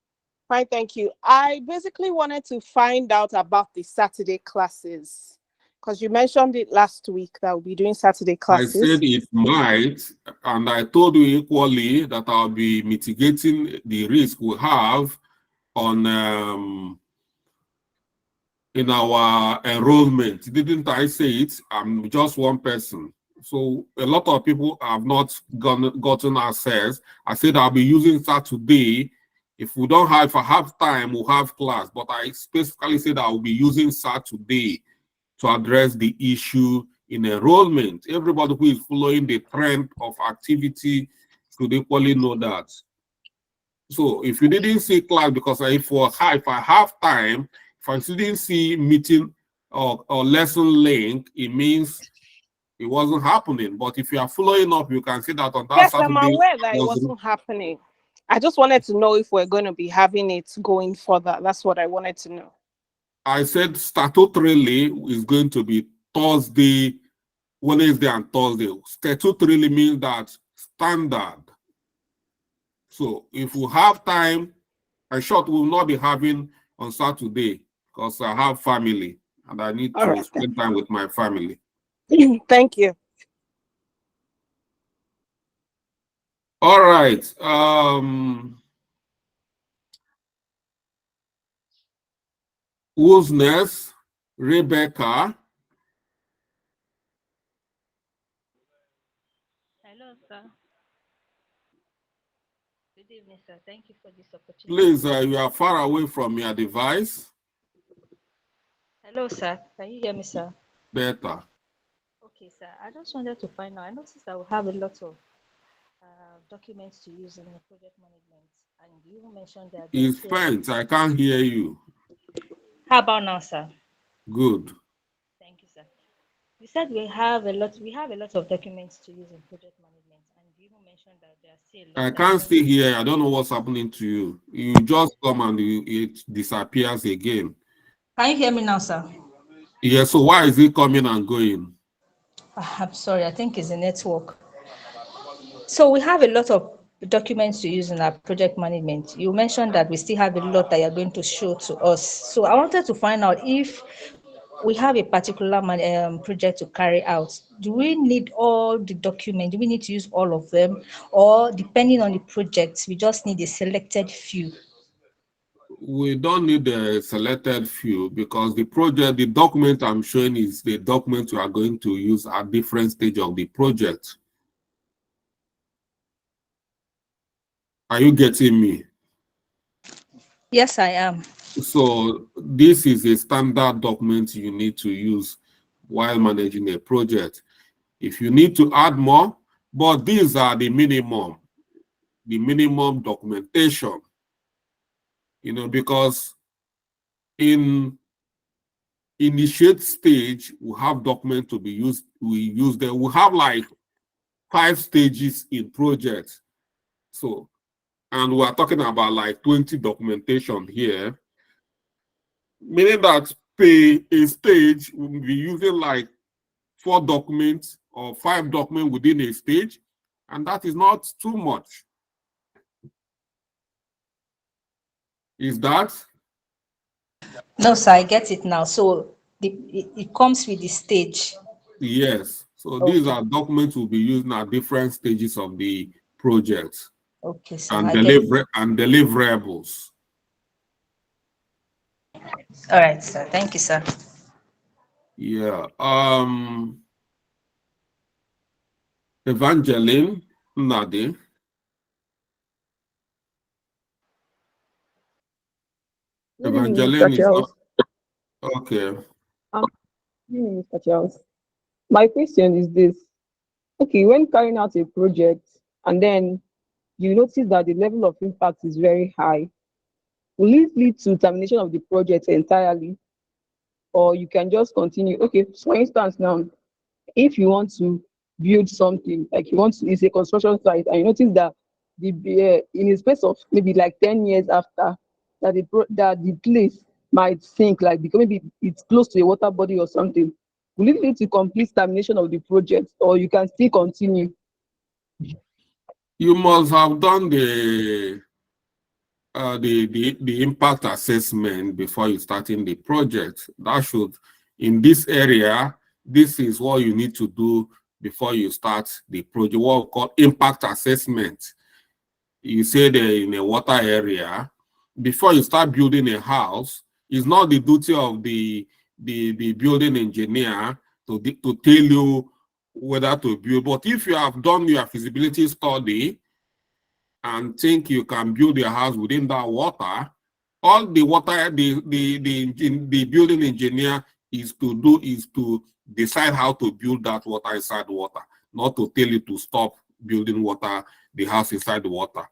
Fine, thank you. I basically wanted to find out about the Saturday classes because you mentioned it last week that we'll be doing Saturday I classes. said it might, and I told you equally that I'll be mitigating the risk we have on in our enrollment. Didn't I say it? I'm just one person. So a lot of people have not gotten access. I said I'll be using Saturday. If I have time, we'll have class. But I specifically said I will be using Saturday to address the issue in enrollment. Everybody who is following the trend of activity should equally know that. So if you didn't see class, because if I have time, if I didn't see meeting or lesson link, it means it wasn't happening. But if you are following up, you can see that on that Yes, I'm Saturday aware that it wasn't happening. I just wanted to know if we're going to be having it going further. That's what I wanted to know. I said statutorily is going to be Thursday, Wednesday, and Thursday. Statutorily means that standard. So if we have time, I short will not be having on Saturday because I have family and I need All to right. spend time with my family. Thank you. All right. Who's next? Rebecca. Hello, sir. Good evening, sir. Thank you for this opportunity. Please, you are far away from your device. Hello, sir. Can you hear me, sir? Better. Okay, sir. I just wanted to find out. I noticed that we have a lot of documents to use in the project management, and you mentioned that there are It's faint. I can't hear you. How about now, sir? Good. Thank you, sir. You said we have a lot. We have a lot of documents to use in project management, and you mentioned that there are still a lot. I can't stay here. I don't know what's happening to you. You just come and it disappears again. Can you hear me now, sir? Yeah, so why is it coming and going? I'm sorry. I think it's a network. So we have a lot of documents to use in our project management. You mentioned that we still have a lot that you're going to show to us. So I wanted to find out if we have a particular project to carry out. Do we need all the documents? Do we need to use all of them? Or depending on the project, we just need a selected few? We don't need a selected few because the document I'm showing is the document you are going to use at different stage of the project. Are you getting me? Yes, I am. So this is a standard document you need to use while managing a project. If you need to add more, but these are the minimum documentation, because in initiate stage, we have documents to be used. We use them. We have like 5 stages in projects. So, and we are talking about like 20 documentation here, meaning that a stage will be using like 4 documents or 5 documents within a stage, and that is not too much. Is that? No, sir, I get it now. So it comes with the stage. Yes. So Okay. These are documents we'll be using at different stages of the project. Okay, sir. And deliverables. All right, sir. Thank you, sir. Yeah. Evangeline Nadi. Evangeline is not okay. Mr. Charles. My question is this. Okay, when carrying out a project and then you notice that the level of impact is very high, will it lead to termination of the project entirely? Or you can just continue? Okay, for instance, now, if you want to build something, like you want to, it's a construction site, and you notice that in a space of maybe like 10 years after, that the place might sink, like because maybe it's close to a water body or something, will it lead to complete termination of the project, or you can still continue? You must have done the impact assessment before you starting the project. That should, in this area, this is what you need to do before you start the project, what we call impact assessment. You say they're in a water area, before you start building a house, it's not the duty of the building engineer to tell you whether to build. But if you have done your feasibility study and think you can build your house within that water, all the water the building engineer is to decide how to build that water inside the water, not to tell you to stop building the house inside the water.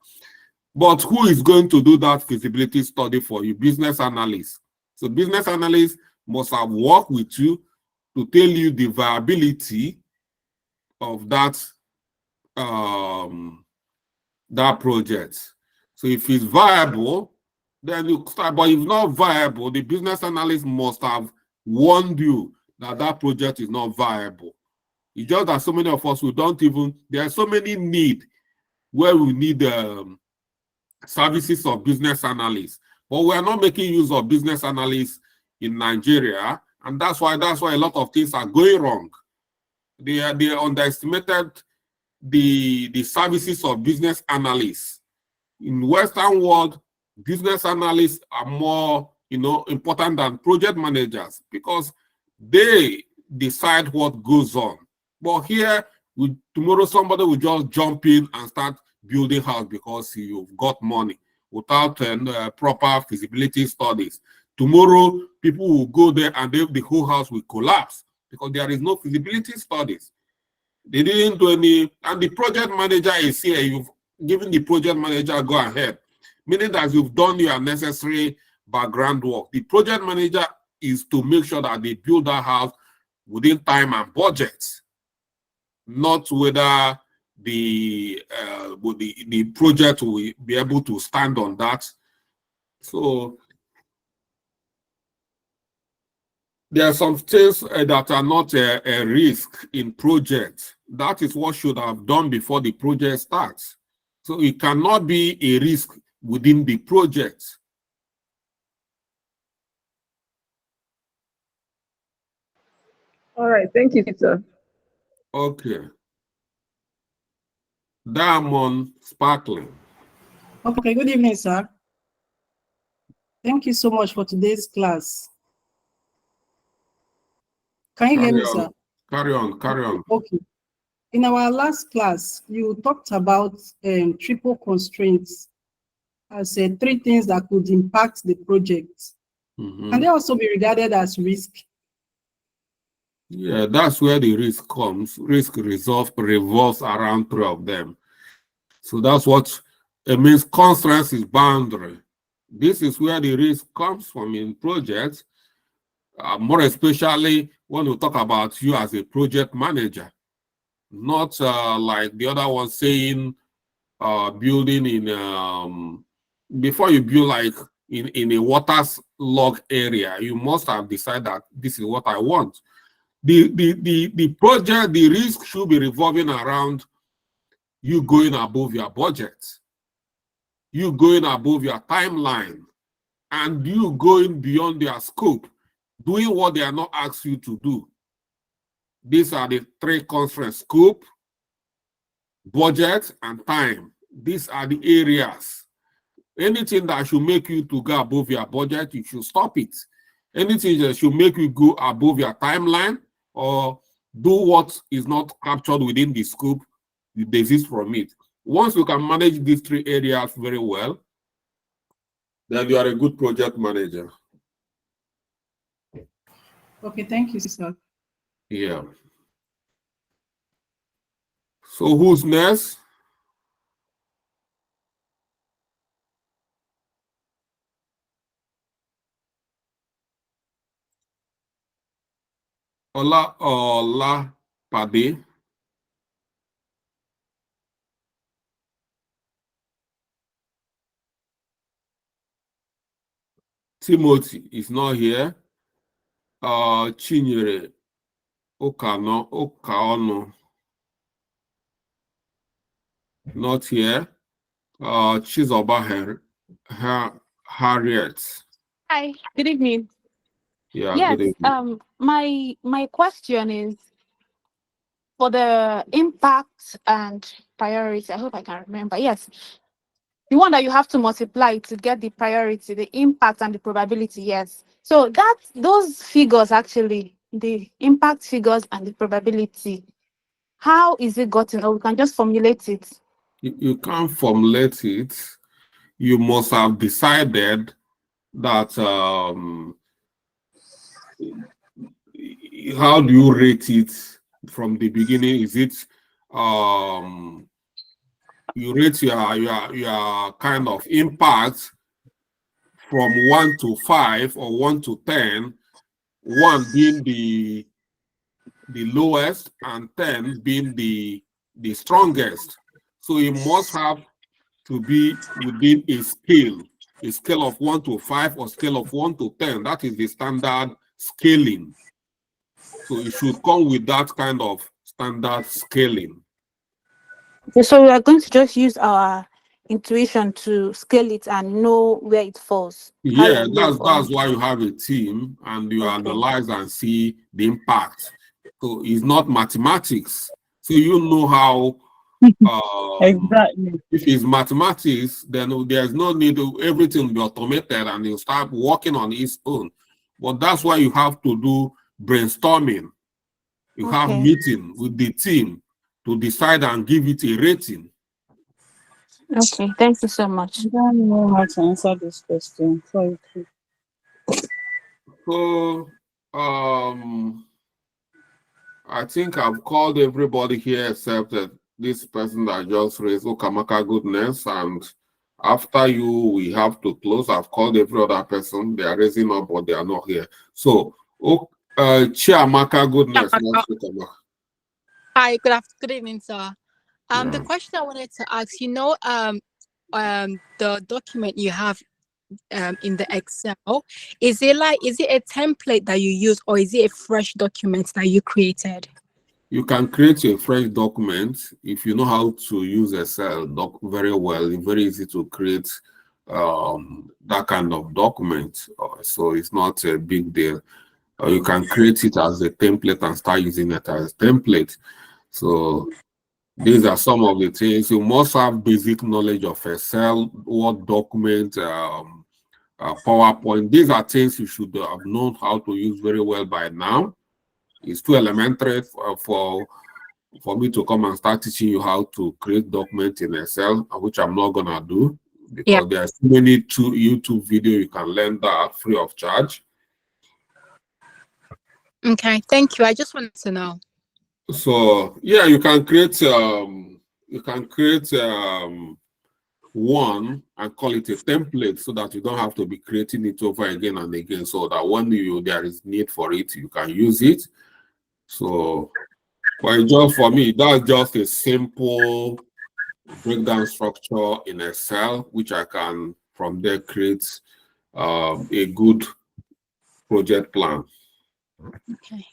But who is going to do that feasibility study for you? Business analysts. So business analysts must have worked with you to tell you the viability of that that project. So if it's viable, then you start. But if not viable, the business analyst must have warned you that that project is not viable. It's just that so many of us who don't even, there are so many need where we need services of business analysts, but we are not making use of business analysts in Nigeria, and that's why a lot of things are going wrong. They underestimated the services of business analysts. In Western world, business analysts are more important than project managers because they decide what goes on. But here, tomorrow somebody will just jump in and start building house because you've got money without proper feasibility studies. Tomorrow, people will go there and the whole house will collapse because there is no feasibility studies. They didn't do any, and the project manager is here. You've given the project manager go ahead, meaning that you've done your necessary background work. The project manager is to make sure that they build that house within time and budget, not whether the project will be able to stand on that. So there are some things that are not a risk in projects. That is what should have done before the project starts. So it cannot be a risk within the project. All right, thank you, sir. Okay. Diamond Sparkling. Okay, good evening, sir. Thank you so much for today's class. Can you hear me, sir? Carry on. Okay. In our last class, you talked about triple constraints as 3 things that could impact the project. Can they also be regarded as risk? Yeah, that's where the risk comes. Risk revolves around 3 of them. So that's what it means. Constraints is boundary. This is where the risk comes from in projects, more especially when we talk about you as a project manager, not like the other one saying building in before you build like in a waterlogged area, you must have decided that this is what I want. The project, the risk should be revolving around you going above your budget, you going above your timeline, and you going beyond their scope, doing what they are not asked you to do. These are the 3 constraints: scope, budget, and time. These are the areas. Anything that should make you to go above your budget, you should stop it. Anything that should make you go above your timeline or do what is not captured within the scope, you desist from it. Once you can manage these 3 areas very well, then you are a good project manager. Okay, thank you, sir. Yeah. So who's next? Ola Pade. Timothy is not here. Chinyere Okaono, not here. Chizoba Harriet. Hi, good evening. Yeah, Yes, good evening. my question is for the impact and priority. I hope I can remember. Yes, the one that you have to multiply to get the priority, the impact and the probability. Yes. So those figures actually, the impact figures and the probability, how is it gotten? Or we can just formulate it. You can't formulate it. You must have decided that how do you rate it from the beginning? Is it you rate your kind of impact from 1 to 5 or 1 to 10, 1 being the lowest and 10 being the strongest. So it must have to be within a scale of 1 to 5 or scale of 1 to 10. That is the standard scaling. So it should come with that kind of standard scaling. Okay, so we are going to just use our intuition to scale it and know where it falls. Yeah, that's why you have a team and you analyze and see the impact. So it's not mathematics. So you know how exactly. If it's mathematics, then there's no need to everything be automated and you start working on its own. But that's why you have to do brainstorming. You have meeting with the team to decide and give it a rating. Okay, thank you so much. I don't know how to answer this question. Sorry. So I think I've called everybody here except this person that just raised Okamaka Goodness, and after you we have to close. I've called every other person. They are raising up, but they are not here. So Chiamaka Goodness. Hi, good evening, sir. The question I wanted to ask, the document you have in the Excel, is it a template that you use, or is it a fresh document that you created? You can create a fresh document if you know how to use Excel very well. It's very easy to create that kind of document. So it's not a big deal. You can create it as a template and start using it as a template. So these are some of the things. You must have basic knowledge of Excel, Word document, PowerPoint. These are things you should have known how to use very well by now. It's too elementary for me to come and start teaching you how to create documents in Excel, which I'm not gonna do because there are so many YouTube videos you can learn that free of charge. Okay, thank you. I just wanted to know. So yeah, you can create one and call it a template so that you don't have to be creating it over again and again, so that when there is need for it, you can use it. So, but just for me, that's just a simple breakdown structure in Excel, which I can from there create a good project plan. Okay,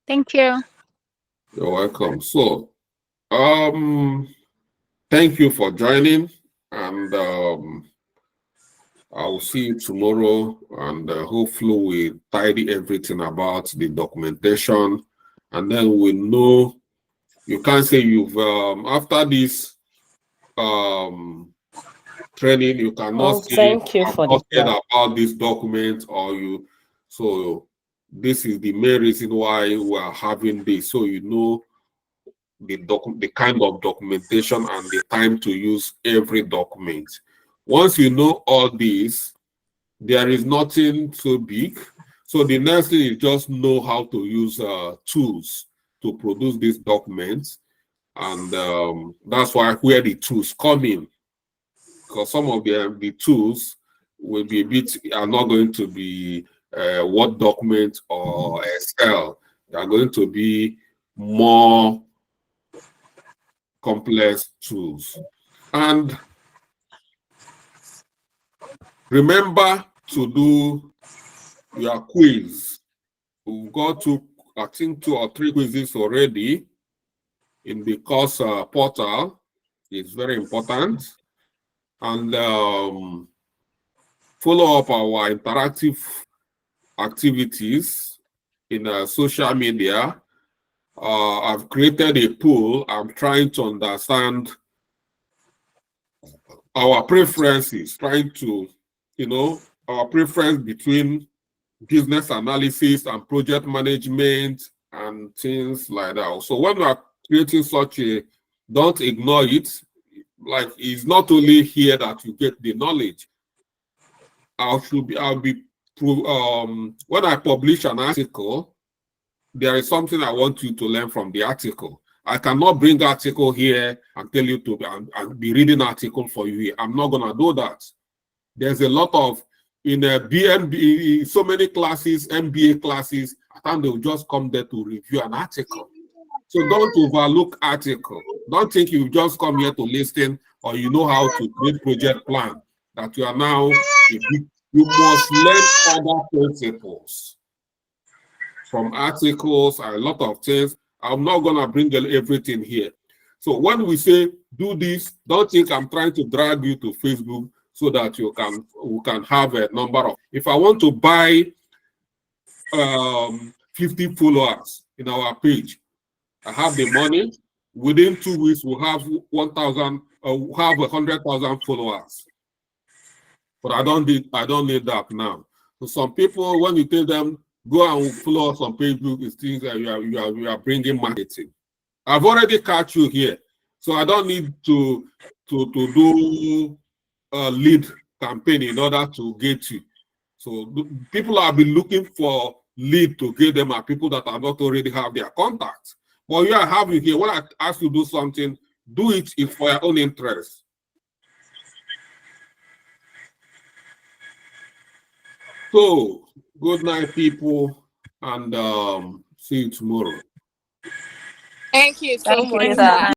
thank you. You're welcome. So, thank you for joining, and I will see you tomorrow, and hopefully we tidy everything about the documentation, and then we know. You can't say you've after this training, you cannot say thank you for the about this document or you. So this is the main reason why we are having this, so you know the kind of documentation and the time to use every document. Once you know all these, there is nothing so big. So the next thing is just know how to use tools to produce these documents. And that's why where the tools come in, because some of the tools will be a bit, are not going to be Word document or Excel. They are going to be more complex tools. And remember to do your quiz. We've got to, I think, 2 or 3 quizzes already in the course portal. It's very important. And follow up our interactive activities in social media. I've created a poll. I'm trying to understand our preferences, trying to, our preference between business analysis and project management and things like that. So when we are creating such a, don't ignore it. Like, it's not only here that you get the knowledge. I'll be when I publish an article, there is something I want you to learn from the article. I cannot bring the article here and tell you to be reading article for you here. I'm not gonna do that. There's a lot of, in a BNB, so many classes, MBA classes, I think they'll just come there to review an article. So don't overlook article. Don't think you just come here to listen or you know how to create project plan, that you are now, you must learn other principles from articles and a lot of things. I'm not gonna bring everything here. So when we say do this, don't think I'm trying to drag you to Facebook so that we can have a number of, if I want to buy 50 followers in our page, I have the money. Within 2 weeks, we'll have 1,000, we'll have 100,000 followers. But I don't need that now. So some people, when you tell them go and follow us on Facebook, it things that you are bringing marketing. I've already caught you here, so I don't need to do a lead campaign in order to get you. So people have been looking for lead to get them are people that are not already have their contacts. But you are having here, when I ask you to do something, do it for your own interest. So, good night, people, and see you tomorrow. Thank you so much. Sir.